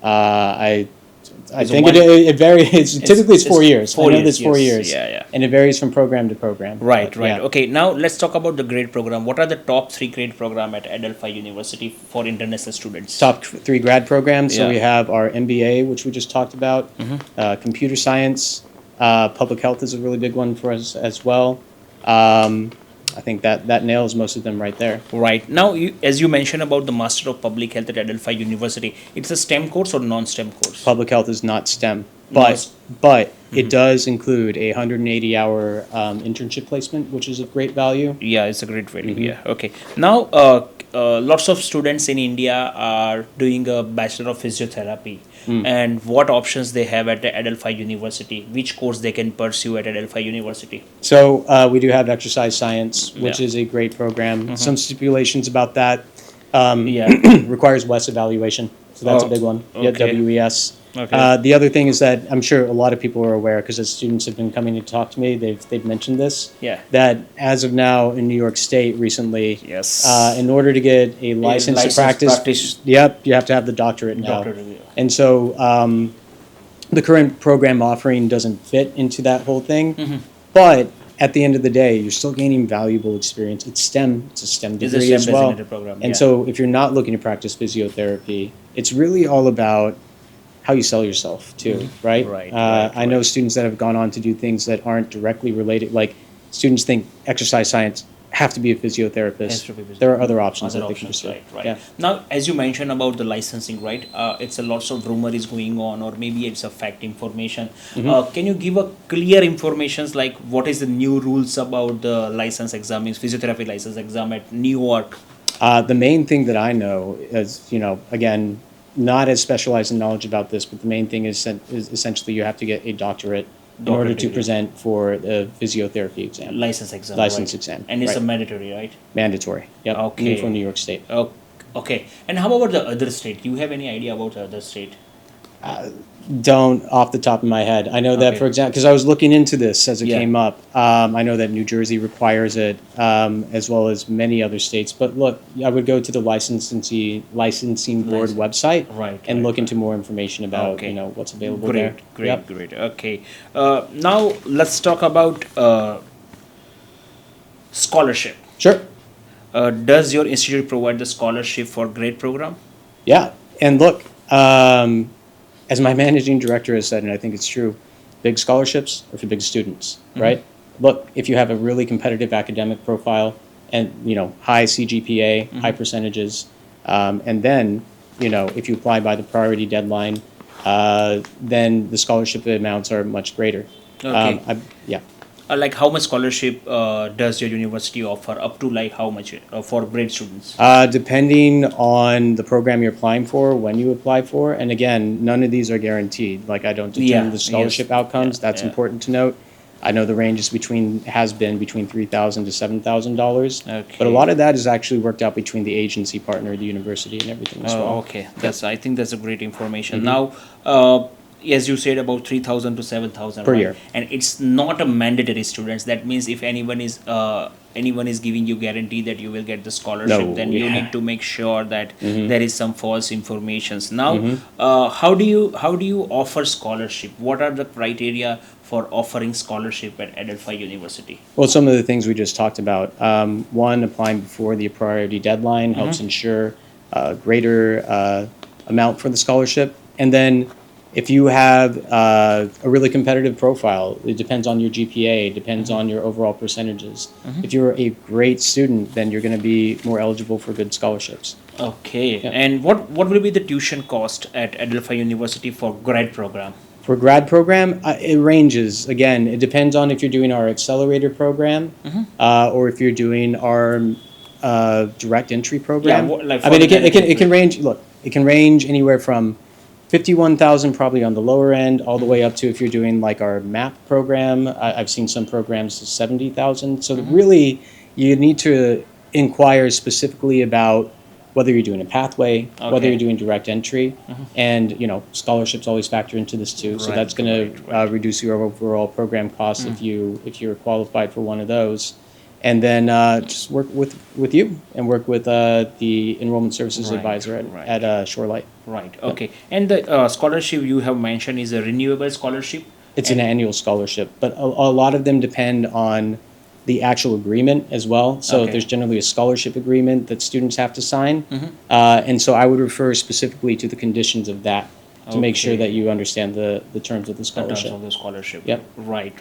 S2: I think it varies. Typically, it's 4 years.
S1: 4 years.
S2: It's 4 years.
S1: Yeah.
S2: And it varies from program to program.
S1: Right. Okay, now let's talk about the grade program. What are the top 3 grade program at Adelphi University for international students?
S2: Top 3 grad programs. So we have our MBA, which we just talked about, computer science, public health is a really big one for us as well. I think that nails most of them right there.
S1: Right. Now, as you mentioned about the Master of Public Health at Adelphi University, it's a STEM course or non-STEM course?
S2: Public health is not STEM. But it does include a 180-hour internship placement, which is of great value.
S1: Yeah, it's a great value. Yeah. Okay. Now, lots of students in India are doing a Bachelor of Physiotherapy. And what options they have at the Adelphi University? Which course they can pursue at Adelphi University?
S2: So we do have exercise science, which
S1: Yeah.
S2: is a great program. Some stipulations about that.
S1: Yeah.
S2: Requires WES evaluation, so that's a big one. Yeah,
S1: Okay.
S2: WES.
S1: Okay.
S2: The other thing is that I'm sure a lot of people are aware, because as students have been coming to talk to me, they've mentioned this.
S1: Yeah.
S2: That as of now in New York State recently,
S1: Yes.
S2: in order to get a license to practice, yep, you have to have the doctorate now.
S1: Doctorate, yeah.
S2: And so the current program offering doesn't fit into that whole thing, but at the end of the day, you're still gaining valuable experience. It's STEM. It's a STEM
S1: It's a
S2: degree as
S1: STEM
S2: well.
S1: designated program,
S2: And
S1: yeah.
S2: so if you're not looking to practice physiotherapy, it's really all about how you sell yourself too, right?
S1: Right,
S2: I know students that have gone on to do things that aren't directly related. Like students think exercise science have to be a physiotherapist.
S1: Has to be a
S2: There are other options
S1: Other
S2: that they can
S1: options,
S2: pursue.
S1: right, right.
S2: Yeah.
S1: Now, as you mentioned about the licensing, right? It's a lots of rumor is going on, or maybe it's a fact information. Can you give a clear informations like what is the new rules about the license exam, physiotherapy license exam at New York?
S2: The main thing that I know is, again, not as specialized in knowledge about this, but the main thing is essentially you have to get a doctorate in order to
S1: degree.
S2: present for the physiotherapy exam.
S1: License exam.
S2: License
S1: right?
S2: exam,
S1: And it's a
S2: right.
S1: mandatory, right?
S2: Mandatory. Yep.
S1: Okay.
S2: New from New York State.
S1: Oh, okay. And how about the other state? You have any idea about the other state?
S2: Don't off the top of my head. I know that,
S1: Okay.
S2: for example, because I was looking into this as it
S1: Yeah.
S2: came up. I know that New Jersey requires it, as well as many other states. But look, I would go to the licensing board website
S1: Right,
S2: and
S1: right,
S2: look into more information about
S1: Okay.
S2: what's available
S1: Great,
S2: there.
S1: great,
S2: Yep.
S1: great. Okay. Now let's talk about scholarship.
S2: Sure.
S1: Does your institute provide the scholarship for grade program?
S2: Yeah, and look, as my managing director has said, and I think it's true, big scholarships are for big students, right? Look, if you have a really competitive academic profile and high CGPA, high percentages, and then if you apply by the priority deadline, then the scholarship amounts are much greater.
S1: Okay.
S2: Yeah.
S1: Like how much scholarship does your university offer? Up to like how much for grade students?
S2: Depending on the program you're applying for, when you apply for, and again, none of these are guaranteed. Like I don't determine
S1: Yeah,
S2: the scholarship
S1: yes.
S2: outcomes.
S1: Yeah,
S2: That's
S1: yeah.
S2: important to note. I know the range is has been between $3,000 to $7,000,
S1: Okay.
S2: but a lot of that is actually worked out between the agency partner, the university, and everything as well.
S1: Oh, okay. I think that's a great information.
S2: Mm-hmm.
S1: Now, as you said, about 3,000 to 7,000
S2: Per
S1: right?
S2: year.
S1: And it's not a mandatory students. That means if anyone is giving you guarantee that you will get the scholarship,
S2: No,
S1: then you
S2: yeah.
S1: need to make sure that
S2: Mm-hmm.
S1: there is some false informations. Now, how do you offer scholarship? What are the criteria for offering scholarship at Adelphi University?
S2: Well, some of the things we just talked about. One, applying before the priority deadline helps ensure a greater amount for the scholarship. And then if you have a really competitive profile, it depends on your GPA, it depends on your overall percentages. If you're a great student, then you're going to be more eligible for good scholarships.
S1: Okay. And what will be the tuition cost at Adelphi University for grad program?
S2: For grad program, it ranges. Again, it depends on if you're doing our accelerator program or if you're doing our direct entry program.
S1: like
S2: I mean,
S1: for
S2: it can,
S1: the
S2: it can it can range. Look, it can range anywhere from 51,000 probably on the lower end, all the way up to if you're doing like our MAP program. I've seen some programs to 70,000. So really, you need to inquire specifically about whether you're doing a pathway, whether
S1: Okay.
S2: you're doing direct entry, and scholarships always factor into this too. So
S1: Right,
S2: that's going to
S1: right.
S2: reduce your overall program costs if you're qualified for one of those. And then just work with you and work with the enrollment services
S1: Right,
S2: advisor
S1: right.
S2: at Shorelight.
S1: Right. Okay. And the scholarship you have mentioned is a renewable scholarship.
S2: It's an annual scholarship, but a lot of them depend on the actual agreement as well. So
S1: Okay.
S2: there's generally a scholarship agreement that students have to sign. And so I would refer specifically to the conditions of that to make sure
S1: Okay.
S2: that you understand the terms of the
S1: In terms
S2: scholarship.
S1: of the scholarship.
S2: Yep.
S1: Right.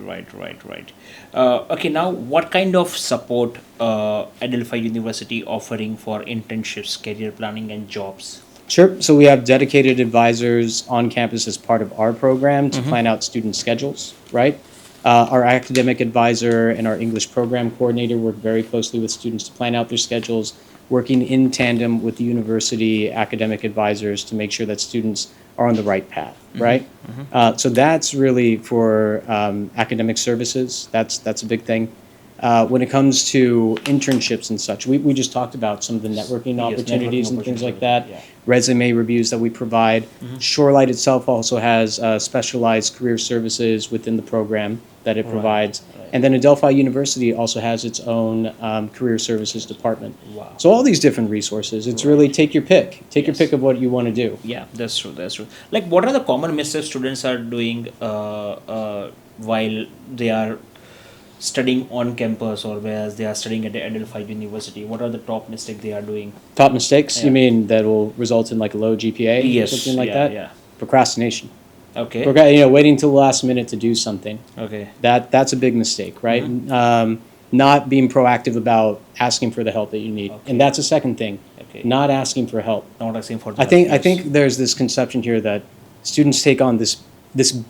S1: Okay. Now, what kind of support Adelphi University offering for internships, career planning, and jobs?
S2: Sure. So we have dedicated advisors on campus as part of our program to plan out student schedules, right? Our academic advisor and our English program coordinator work very closely with students to plan out their schedules, working in tandem with the university academic advisors to make sure that students are on the right path, right? So that's really for academic services. That's a big thing. When it comes to internships and such, we just talked about some of the networking opportunities and things like that, resume reviews that we provide. Shorelight itself also has specialized career services within the program that it provides. And then Adelphi University also has its own career services department.
S1: Wow.
S2: So all these different resources, it's really take your pick. Take your pick of what you want to do.
S1: Yeah, that's true. That's true. Like, what are the common mistakes students are doing while they are studying on campus or whereas they are studying at the Adelphi University? What are the top mistakes they are doing?
S2: Top mistakes,
S1: Yeah.
S2: you mean that will result in like a low GPA or
S1: Yes,
S2: something like
S1: yeah,
S2: that?
S1: yeah.
S2: Procrastination.
S1: Okay.
S2: Waiting till the last minute to do something.
S1: Okay.
S2: That's a big mistake, right? Not being proactive about asking for the help that you need,
S1: Okay.
S2: and that's a second thing.
S1: Okay.
S2: Not asking for help.
S1: Not asking for.
S2: I think there's this conception here that students take on this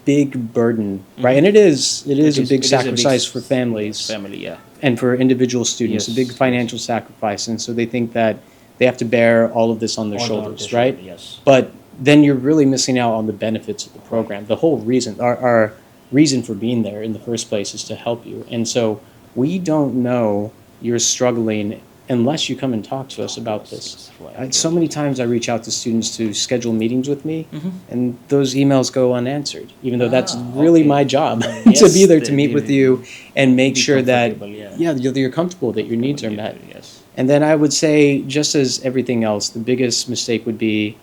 S2: big burden, right? And it is a big sacrifice for families
S1: Family, yeah.
S2: and for individual students, a
S1: Yes,
S2: big financial sacrifice, and so they think that they have to bear all of this on their
S1: On
S2: shoulders,
S1: their
S2: right?
S1: shoulder, yes.
S2: But then you're really missing out on the benefits of the program. The whole reason, our reason for being there in the first place is to help you. And so we don't know you're struggling unless you come and talk to us about this.
S1: Right.
S2: So many times I reach out to students to schedule meetings with me, and those emails go unanswered, even though that's really
S1: okay.
S2: my job to
S1: Yes,
S2: be there to
S1: they-
S2: meet
S1: they-
S2: with you and make
S1: be
S2: sure that,
S1: comfortable, yeah.
S2: you're comfortable, that your needs are met.
S1: Yes.
S2: And then I would say, just as everything else, the biggest mistake would be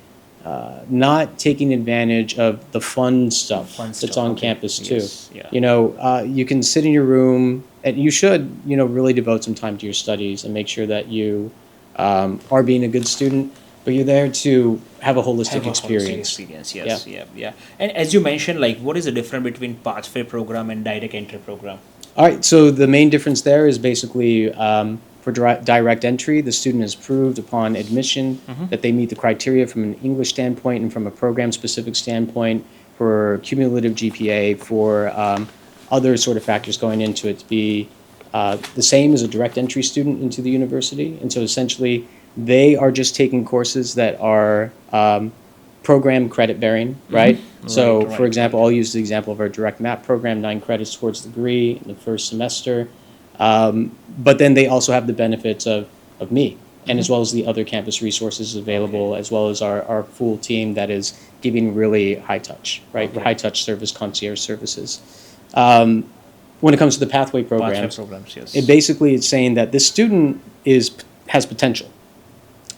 S2: not taking advantage of the fun stuff
S1: Fun
S2: that's
S1: stuff,
S2: on
S1: okay.
S2: campus too.
S1: Yes, yeah.
S2: You can sit in your room, and you should, really devote some time to your studies and make sure that you are being a good student, but you're there to have a holistic
S1: Have a holistic
S2: experience.
S1: Yes, yeah. And as you mentioned, like, what is the difference between pathway program and direct entry program?
S2: All right, so the main difference there is basically for direct entry, the student has proved upon admission that they meet the criteria from an English standpoint and from a program-specific standpoint for cumulative GPA, for other sort of factors going into it to be the same as a direct entry student into the university. And so essentially, they are just taking courses that are program credit bearing, right? So,
S1: Right,
S2: for example, I'll use the example of our direct map program, 9 credits towards the degree in the first semester. But then they also have the benefits of me, and as well as the other campus resources available, as well as our full team that is giving really high touch, right?
S1: Okay.
S2: High touch service, concierge services. When it comes to the pathway programs,
S1: Yes.
S2: it basically is saying that this student has potential.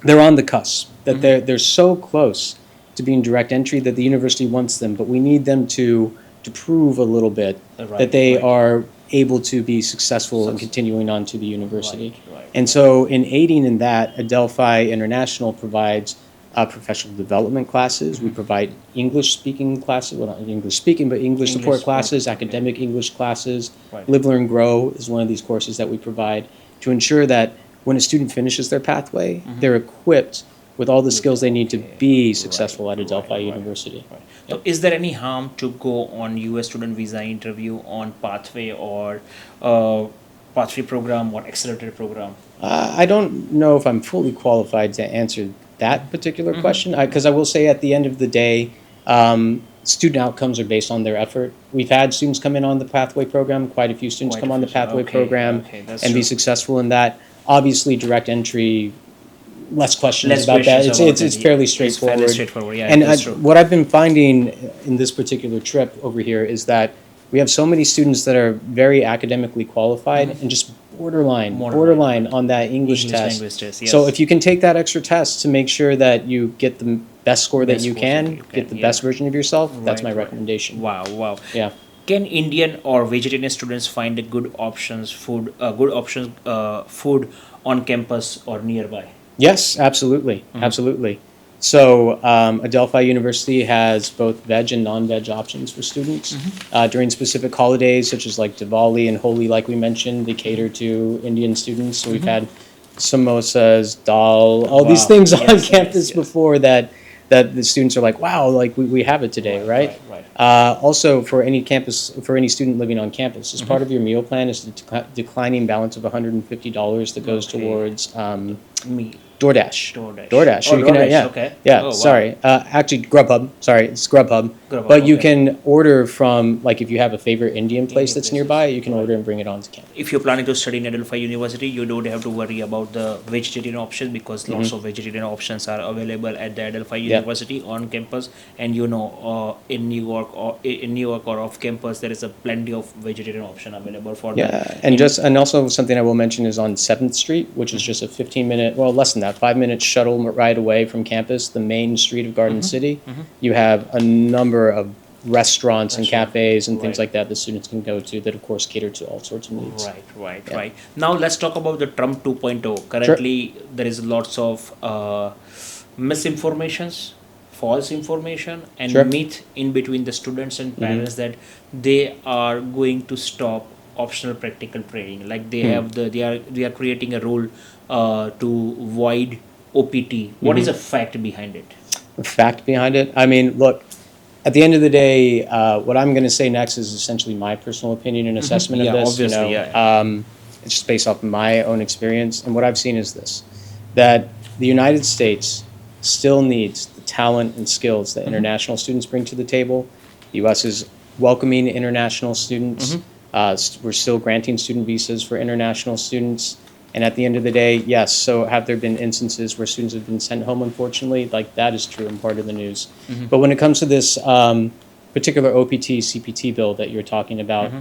S2: They're on the cusp, that they're so close to being direct entry that the university wants them, but we need them to prove a little bit that they are able to be successful in continuing on to the university.
S1: Right.
S2: And so in aiding in that, Adelphi International provides professional development classes. We provide English speaking classes, well, not English speaking, but English support
S1: English
S2: classes,
S1: support, okay.
S2: academic English classes.
S1: Right.
S2: Live, Learn, Grow is one of these courses that we provide to ensure that when a student finishes their pathway, they're equipped with all the skills they need to be successful at Adelphi University.
S1: Right. So is there any harm to go on US student visa interview on pathway or pathway program or accelerated program?
S2: I don't know if I'm fully qualified to answer that particular question, because I will say at the end of the day, student outcomes are based on their effort. We've had students come in on the pathway program, quite a few students
S1: Quite
S2: come
S1: a
S2: on the
S1: few,
S2: pathway
S1: okay,
S2: program
S1: okay, that's
S2: and be
S1: true.
S2: successful in that. Obviously, direct entry, less questions
S1: Less
S2: about
S1: questions
S2: that.
S1: about
S2: It's
S1: that,
S2: fairly
S1: yeah.
S2: straightforward.
S1: It's fairly straightforward, yeah,
S2: And
S1: that's true.
S2: what I've been finding in this particular trip over here is that we have so many students that are very academically qualified and just borderline on that English test.
S1: language test, yes.
S2: So if you can take that extra test to make sure that you get the best score that
S1: Best
S2: you
S1: scores that
S2: can,
S1: you can,
S2: get the
S1: yeah.
S2: best version of yourself, that's my
S1: Right.
S2: recommendation.
S1: Wow.
S2: Yeah.
S1: Can Indian or vegetarian students find a good options food on campus or nearby?
S2: Yes, absolutely. Absolutely. So Adelphi University has both veg and non-veg options for students. During specific holidays, such as like Diwali and Holi, like we mentioned, they cater to Indian students. So we've had samosas, dal, all these
S1: Wow.
S2: things on
S1: Yes,
S2: campus
S1: yes.
S2: before that that the students are like, wow, like we have it today, right? Also, for any campus, for any student living on campus, as part of your meal plan is the declining balance of $150 that goes
S1: Okay.
S2: towards
S1: Me.
S2: DoorDash.
S1: DoorDash.
S2: DoorDash.
S1: Oh,
S2: So you can,
S1: DoorDash.
S2: yeah,
S1: Okay.
S2: yeah.
S1: Oh, wow.
S2: Sorry, actually Grubhub. Sorry, it's Grubhub.
S1: Grubhub,
S2: But you
S1: okay.
S2: can order from, like, if you have a favorite Indian place
S1: Indian
S2: that's
S1: places,
S2: nearby, you can
S1: right.
S2: order and bring it onto campus.
S1: If you're planning to study in Adelphi University, you don't have to worry about the vegetarian option because lots of vegetarian options are available at the Adelphi
S2: Yeah.
S1: University on campus. And in New York or off campus, there is a plenty of vegetarian option available for them.
S2: Yeah, and and also something I will mention is on 7th Street, which is just a 15-minute, well, less than that, 5-minute shuttle ride away from campus, the main street of Garden City. You have a number of restaurants and cafes and things
S1: Right.
S2: like that the students can go to that, of course, cater to all sorts of needs.
S1: Right. Now let's talk about the Trump 2.0. Currently, there is lots of misinformations, false information, and
S2: Sure.
S1: myth in between the students and parents that they are going to stop optional practical training. Like they are creating a rule to void OPT. What is the fact behind it?
S2: The fact behind it, I mean, look, at the end of the day, what I'm going to say next is essentially my personal opinion and assessment
S1: Yeah,
S2: of this.
S1: obviously, yeah.
S2: It's just based off my own experience, and what I've seen is this: that the United States still needs the talent and skills that international students bring to the table. The U.S. is welcoming international students. We're still granting student visas for international students. And at the end of the day, yes, so have there been instances where students have been sent home, unfortunately? Like, that is true and part of the news. But when it comes to this particular OPT, CPT bill that you're talking about,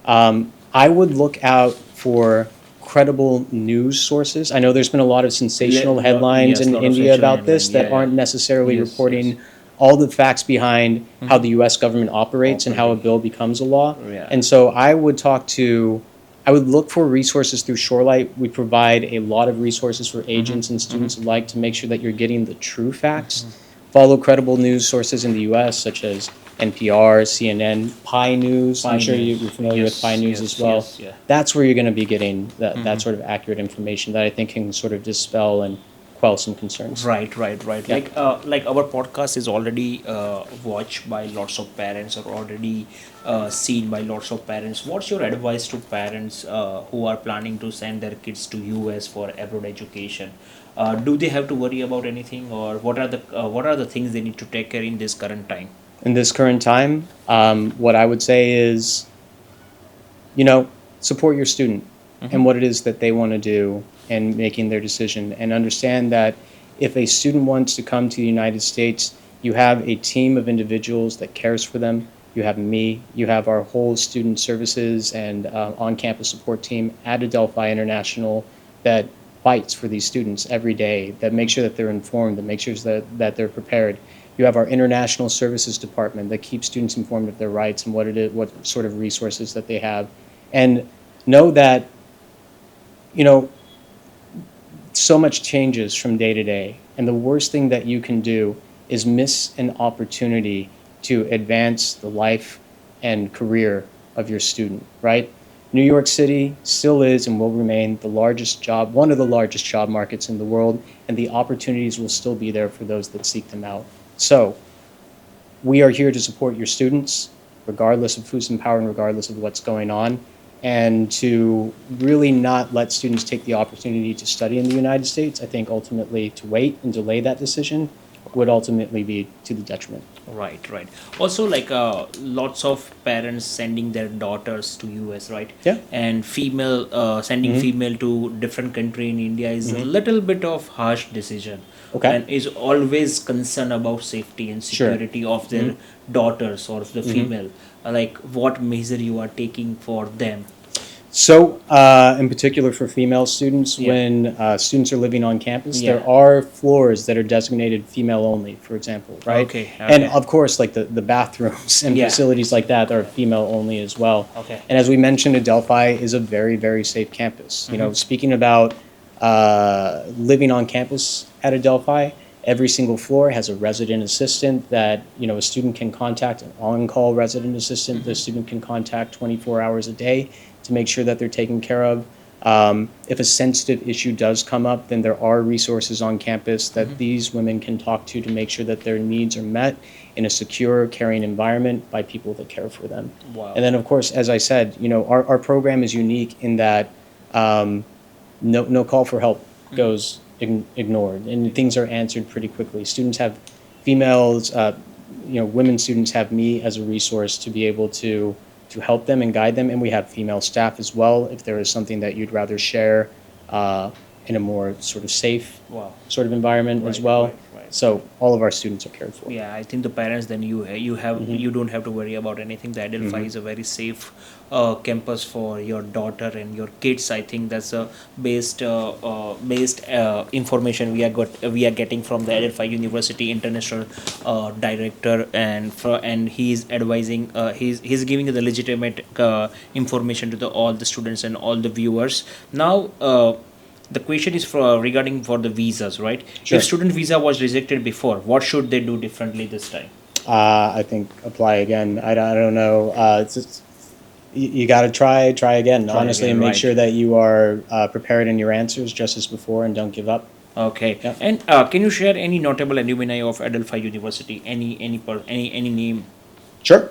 S2: I would look out for credible news sources. I know there's been a lot of sensational headlines
S1: yes,
S2: in
S1: lot of
S2: India
S1: sensational
S2: about this
S1: headline,
S2: that
S1: yeah,
S2: aren't necessarily
S1: Yes,
S2: reporting
S1: yes.
S2: all the facts behind how the U.S. government operates and how a bill becomes a law.
S1: Yeah.
S2: And so I would look for resources through Shorelight. We provide a lot of resources for agents and students alike to make sure that you're getting the true facts. Follow credible news sources in the U.S. such as NPR, CNN, Pi News. I'm sure
S1: News.
S2: you're familiar with Pi News as well.
S1: Yes, yeah.
S2: That's where you're going to be getting that sort of accurate information that I think can sort of dispel and quell some concerns.
S1: Right.
S2: Yeah.
S1: Like our podcast is already watched by lots of parents or already seen by lots of parents. What's your advice to parents who are planning to send their kids to US for abroad education? Do they have to worry about anything, or what are the things they need to take care in this current time?
S2: In this current time, what I would say is, support your student and what it is that they want to do and making their decision, and understand that if a student wants to come to the United States, you have a team of individuals that cares for them. You have me, you have our whole student services and on-campus support team at Adelphi International that fights for these students every day, that makes sure that they're informed, that makes sure that they're prepared. You have our international services department that keeps students informed of their rights and what sort of resources that they have. And know that, so much changes from day to day. And the worst thing that you can do is miss an opportunity to advance the life and career of your student, right? New York City still is and will remain one of the largest job markets in the world, and the opportunities will still be there for those that seek them out. So we are here to support your students, regardless of who's in power and regardless of what's going on, and to really not let students take the opportunity to study in the United States. I think ultimately to wait and delay that decision would ultimately be to the detriment.
S1: Right. Also, like lots of parents sending their daughters to US, right?
S2: Yeah.
S1: And sending female to different country in India is a little bit of harsh decision.
S2: Okay.
S1: And is always concerned about safety and
S2: Sure.
S1: security of their daughters or the female. Like what measure you are taking for them?
S2: So, in particular for female students,
S1: Yeah.
S2: when students are living on campus,
S1: Yeah.
S2: there are floors that are designated female only, for example, right?
S1: Okay.
S2: And of course, like the bathrooms and
S1: Yeah.
S2: facilities like that are female only as well.
S1: Okay.
S2: And as we mentioned, Adelphi is a very, very safe campus. Speaking about living on campus at Adelphi, every single floor has a resident assistant that, a student can contact, an on-call resident assistant the student can contact 24 hours a day to make sure that they're taken care of. If a sensitive issue does come up, then there are resources on campus that these women can talk to make sure that their needs are met in a secure, caring environment by people that care for them.
S1: Wow.
S2: And then, of course, as I said, our program is unique in that no call for help goes ignored, and things are answered pretty quickly. Students have females, women students have me as a resource to be able to help them and guide them, and we have female staff as well if there is something that you'd rather share in a more sort of safe
S1: Wow.
S2: sort of environment as
S1: Right,
S2: well.
S1: right, right.
S2: So all of our students are cared for.
S1: Yeah, I think the parents then you don't have to worry about anything. The Adelphi is a very safe campus for your daughter and your kids. I think that's a based information we are getting from the Adelphi University International director, and he's advising he's giving the legitimate information to all the students and all the viewers. Now. The question is regarding for the visas, right?
S2: Sure.
S1: If student visa was rejected before, what should they do differently this time?
S2: I think apply again. I don't know. It's just, you got to try again, honestly,
S1: again,
S2: and make
S1: right.
S2: sure that you are prepared in your answers just as before, and don't give up.
S1: Okay.
S2: Yeah.
S1: And can you share any notable alumni of Adelphi University? Any name?
S2: Sure.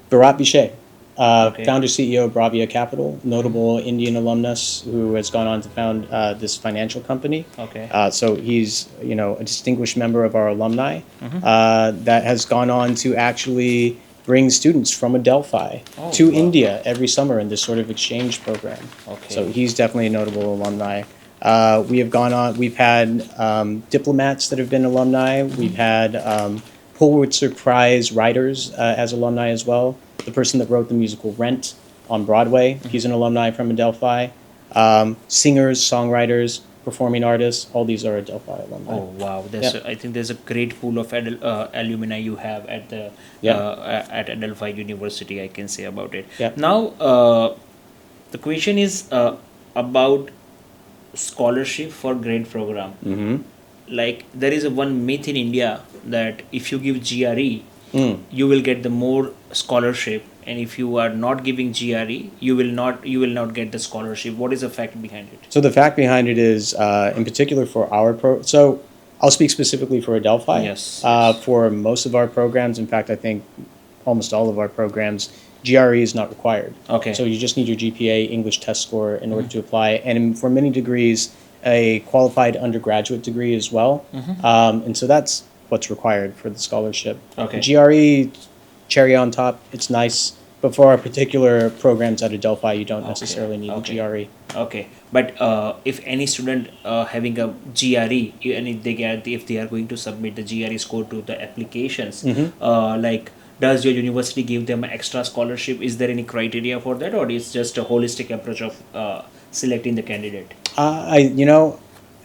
S2: Virat Bichet,
S1: Okay.
S2: founder CEO of Bravia Capital, notable Indian alumnus who has gone on to found this financial company.
S1: Okay.
S2: So he's a distinguished member of our alumni that has gone on to actually bring students from Adelphi
S1: Oh,
S2: to
S1: wow.
S2: India every summer in this sort of exchange program.
S1: Okay.
S2: So he's definitely a notable alumni. We've had diplomats that have been alumni. We've had Pulitzer Prize writers as alumni as well. The person that wrote the musical Rent on Broadway, he's an alumni from Adelphi. Singers, songwriters, performing artists, all these are Adelphi alumni.
S1: Oh wow! I think there's a great pool of alumni you have at the at Adelphi University. I can say about it.
S2: Yeah.
S1: Now, the question is about scholarship for grade program.
S2: Mm-hmm.
S1: Like there is a one myth in India that if you give GRE, you will get the more scholarship, and if you are not giving GRE, you will not get the scholarship. What is the fact behind it?
S2: So the fact behind it is, in particular for our so I'll speak specifically for Adelphi.
S1: Yes,
S2: For most of our programs, in fact, I think almost all of our programs, GRE is not required.
S1: Okay.
S2: So you just need your GPA English test score in order to apply, and for many degrees, a qualified undergraduate degree as well. And so that's what's required for the scholarship.
S1: Okay.
S2: GRE, cherry on top, it's nice. But for our particular programs at Adelphi, you don't necessarily need the GRE.
S1: Okay, but if any student having a GRE, and if they are going to submit the GRE score to the applications, like does your university give them an extra scholarship? Is there any criteria for that, or is just a holistic approach of selecting the candidate?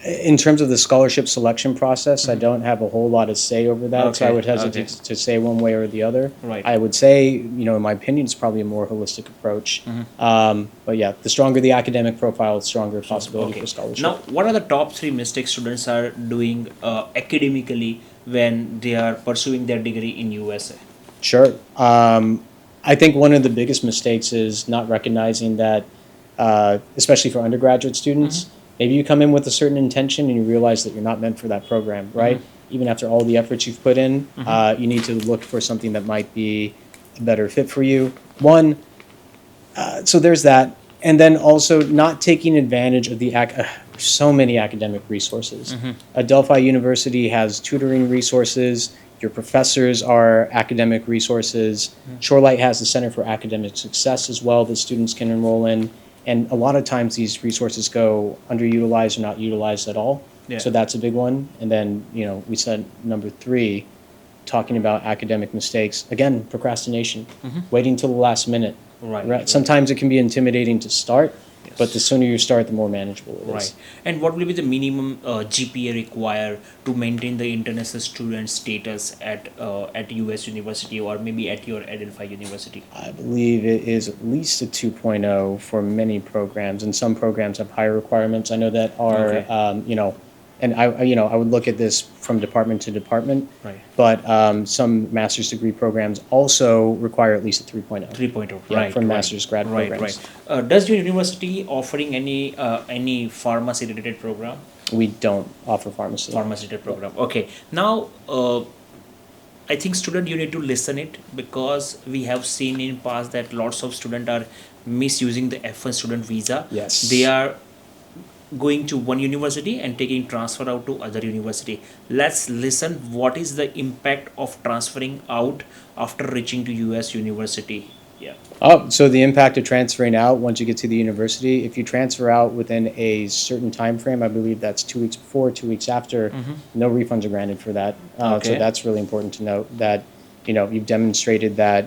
S2: In terms of the scholarship selection process, I don't have a whole lot of say over that, so I
S1: Okay,
S2: would hesitate to say one way or the other.
S1: Right.
S2: I would say, in my opinion, it's probably a more holistic approach. But yeah, the stronger the academic profile, the stronger possibility
S1: Okay.
S2: for scholarship.
S1: Now, what are the top 3 mistakes students are doing academically when they are pursuing their degree in USA?
S2: Sure. I think one of the biggest mistakes is not recognizing that, especially for undergraduate students, maybe you come in with a certain intention and you realize that you're not meant for that program, right? Even after all the efforts you've put in, you need to look for something that might be a better fit for you. So there's that. And then also not taking advantage of so many academic resources. Adelphi University has tutoring resources. Your professors are academic resources. Shorelight has the Center for Academic Success as well that students can enroll in. And a lot of times these resources go underutilized or not utilized at all.
S1: Yeah.
S2: So that's a big one. And then, we said number 3, talking about academic mistakes. Again, procrastination, waiting till the last minute.
S1: Right.
S2: Sometimes it can be intimidating to start, but the sooner you start, the more manageable it is.
S1: Right. And what will be the minimum GPA required to maintain the international student status at US University or maybe at your Adelphi University?
S2: I believe it is at least a 2.0 for many programs, and some programs have higher requirements. I know that our,
S1: Okay.
S2: and I would look at this from department to department,
S1: Right.
S2: but some master's degree programs also require at least a 3.0.
S1: 3.0,
S2: Yeah,
S1: right,
S2: from
S1: right,
S2: master's grad
S1: right,
S2: programs.
S1: right. Does your university offering any pharmacy related program?
S2: We don't offer pharmacy.
S1: Pharmacy related program. Okay. Now, I think student you need to listen it, because we have seen in past that lots of student are misusing the F1 student visa.
S2: Yes.
S1: They are going to one university and taking transfer out to other university. Let's listen what is the impact of transferring out after reaching to US university. Yeah.
S2: Oh, so the impact of transferring out once you get to the university, if you transfer out within a certain time frame, I believe that's 2 weeks before, 2 weeks after, no refunds are granted for that.
S1: Okay.
S2: So that's really important to note that, you've demonstrated that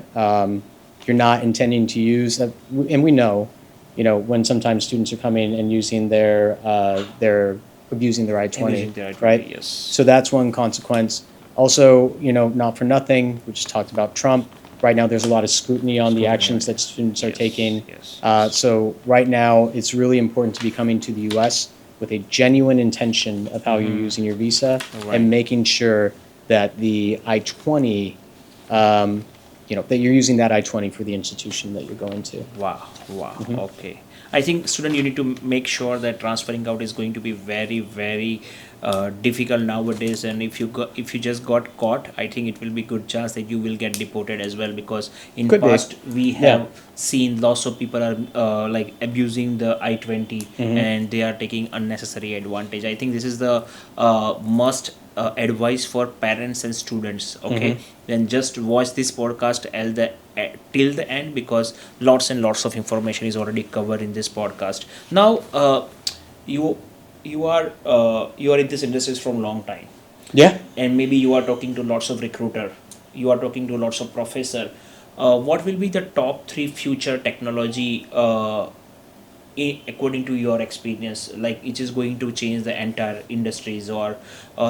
S2: you're not intending to use, and we know, when sometimes students are coming and using they're abusing their I-20,
S1: Abusing their I-20,
S2: right?
S1: yes.
S2: So that's one consequence. Also, not for nothing, we just talked about Trump. Right now, there's a lot of scrutiny on the actions that students are
S1: Yes,
S2: taking.
S1: yes.
S2: So right now, it's really important to be coming to the U.S. with a genuine intention of how you're using your visa
S1: Right.
S2: and making sure that the I-20, that you're using that I-20 for the institution that you're going to.
S1: Wow, wow, okay. I think student you need to make sure that transferring out is going to be very, very difficult nowadays, and if you just got caught, I think it will be good chance that you will get deported as well, because in
S2: Could be.
S1: past we have
S2: Yeah.
S1: seen lots of people are like abusing the I-20 and they are taking unnecessary advantage. I think this is the must advice for parents and students. Okay, then just watch this podcast till the end, because lots and lots of information is already covered in this podcast. Now, you are in this industry from long time,
S2: Yeah.
S1: and maybe you are talking to lots of recruiter, you are talking to lots of professor. What will be the top 3 future technology according to your experience, like it is going to change the entire industries, or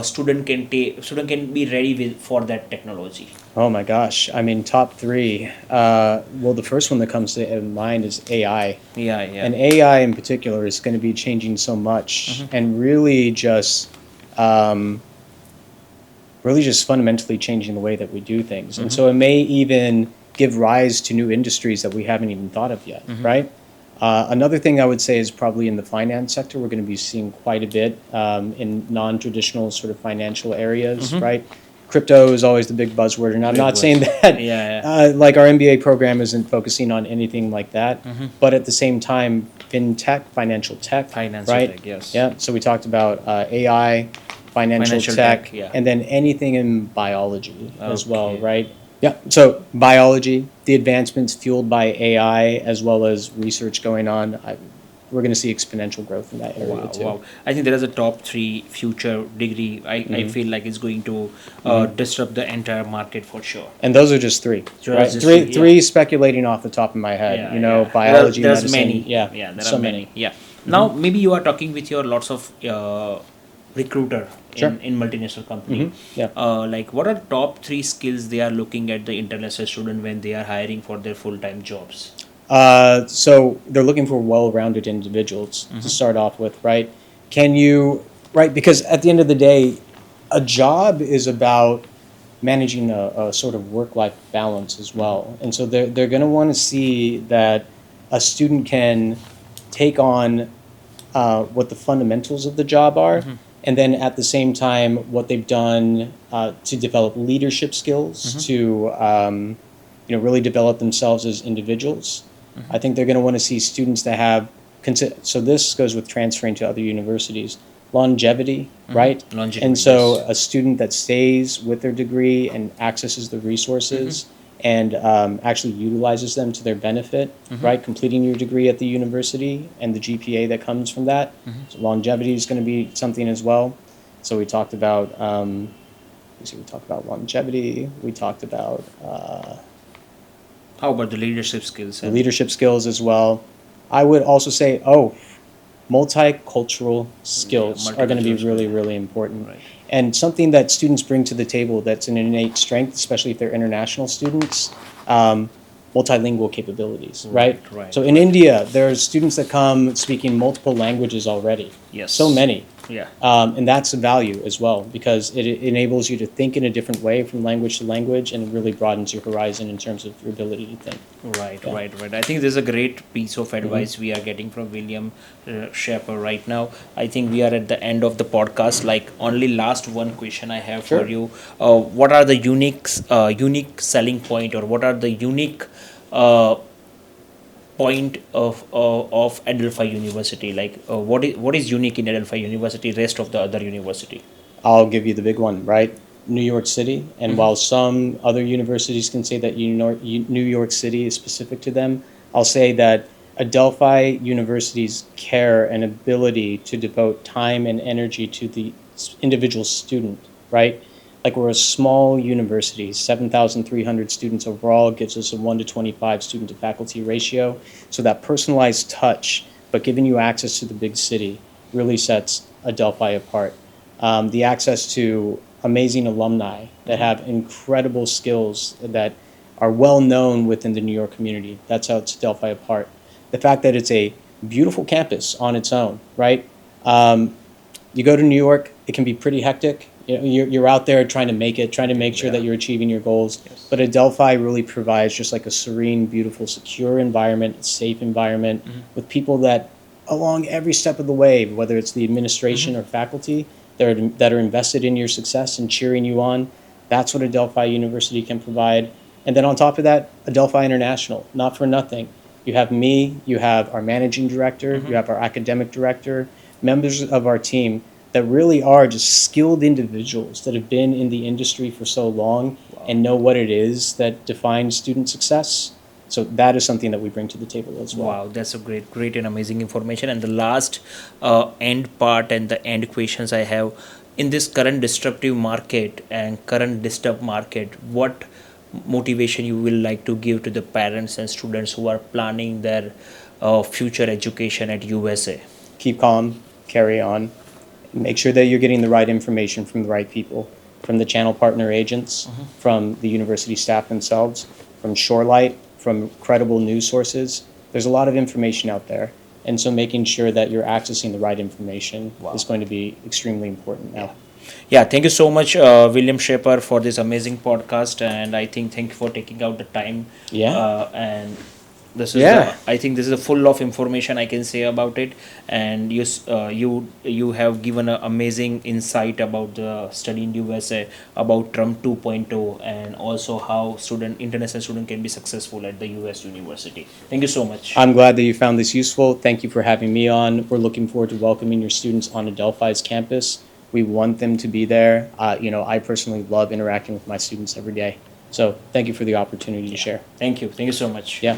S1: student can be ready for that technology?
S2: Oh my gosh. I mean, top 3. Well, the first one that comes to mind is AI.
S1: Yeah, yeah.
S2: And AI in particular is going to be changing so much and really just fundamentally changing the way that we do things. And so it may even give rise to new industries that we haven't even thought of yet, right? Another thing I would say is probably in the finance sector, we're going to be seeing quite a bit in non-traditional sort of financial areas, right? Crypto is always the big buzzword, and I'm not saying that
S1: Yeah,
S2: like our MBA program isn't focusing on anything like that, but at the same time, fintech, financial tech,
S1: Financial
S2: right?
S1: tech, yes.
S2: Yeah. So we talked about AI, financial tech,
S1: yeah.
S2: and then anything in biology as well,
S1: Okay.
S2: right? Yeah. So biology, the advancements fueled by AI, as well as research going on, we're going to see exponential growth in that area
S1: Wow,
S2: too.
S1: wow. I think there is a top 3 future degree. I feel like it's going to disrupt the entire market for sure.
S2: And those are just 3,
S1: Sure,
S2: right?
S1: that's just
S2: Three,
S1: three,
S2: three speculating off the top of my head.
S1: Yeah,
S2: you know,
S1: yeah.
S2: biology,
S1: There's
S2: medicine.
S1: many.
S2: Yeah,
S1: Yeah, there
S2: so
S1: are many.
S2: many.
S1: Yeah. Now maybe you are talking with your lots of recruiter
S2: Sure.
S1: in multinational company.
S2: Yeah.
S1: Like what are top 3 skills they are looking at the international student when they are hiring for their full-time jobs?
S2: So they're looking for well-rounded individuals to start off with, right? Right? Because at the end of the day, a job is about managing a sort of work-life balance as well. And so they're going to want to see that a student can take on what the fundamentals of the job are, and then at the same time, what they've done to develop leadership skills, to really develop themselves as individuals. I think they're going to want to see students that have, so this goes with transferring to other universities, longevity, right?
S1: Longevity,
S2: And so
S1: yes.
S2: a student that stays with their degree and accesses the resources and actually utilizes them to their benefit, right? Completing your degree at the university and the GPA that comes from that. So longevity is going to be something as well. So we talked about, longevity. We talked about
S1: How about the leadership skills?
S2: leadership skills as well. I would also say, multicultural skills are going to be
S1: multicultural
S2: really,
S1: skills.
S2: really important.
S1: Right.
S2: And something that students bring to the table that's an innate strength, especially if they're international students, multilingual capabilities, right?
S1: Right,
S2: So in India, there's students that come speaking multiple languages already.
S1: Yes.
S2: So many.
S1: Yeah.
S2: And that's a value as well because it enables you to think in a different way from language to language, and it really broadens your horizon in terms of your ability to think.
S1: Right,
S2: Yeah.
S1: right, right. I think this is a great piece of
S2: Mm-hmm.
S1: advice we are getting from William Schaper right now. I think we are at the end of the podcast. Like, only last one question I have for
S2: Sure.
S1: you. What are the unique selling point, or what are the unique uh, point of Adelphi University? Like, what is unique in Adelphi University, rest of the other university?
S2: I'll give you the big one, right? New York City. And
S1: Mm-hmm.
S2: while some other universities can say that New York City is specific to them, I'll say that Adelphi University's care and ability to devote time and energy to the individual student, right? Like we're a small university, 7,300 students overall gives us a 1 to 25 student to faculty ratio. So that personalized touch, but giving you access to the big city really sets Adelphi apart. The access to amazing alumni that have incredible skills that are well known within the New York community. That's how it's Delphi apart. The fact that it's a beautiful campus on its own, right? You go to New York, it can be pretty hectic. You know, you're out there trying to make it, trying to make sure that
S1: Yeah.
S2: you're achieving your goals.
S1: Yes.
S2: But Adelphi really provides just like a serene, beautiful, secure environment, a safe environment with people that along every step of the way, whether it's the administration or faculty that are invested in your success and cheering you on. That's what Adelphi University can provide. And then on top of that, Adelphi International, not for nothing. You have me, you have our managing director, you have our academic director, members of our team that really are just skilled individuals that have been in the industry for so long and know what it is that defines student success. So that is something that we bring to the table as well.
S1: Wow, that's a great and amazing information. And the last end part and the end questions I have, in this current disruptive market and current disturbed market, what motivation you will like to give to the parents and students who are planning their future education at USA?
S2: Keep calm, carry on, make sure that you're getting the right information from the right people, from the channel partner agents, from the university staff themselves, from Shorelight, from credible news sources. There's a lot of information out there. And so making sure that you're accessing the right information is going to be extremely important now.
S1: Yeah, thank you so much, William Schaper, for this amazing podcast. And I think thank you for taking out the time.
S2: Yeah.
S1: And this is
S2: Yeah.
S1: I think this is a full of information I can say about it. And you have given an amazing insight about the study in USA, about Trump 2.0, and also how international student can be successful at the US university. Thank you so much.
S2: I'm glad that you found this useful. Thank you for having me on. We're looking forward to welcoming your students on Adelphi's campus. We want them to be there. I personally love interacting with my students every day. So thank you for the opportunity to share.
S1: Thank you so much.
S2: Yeah.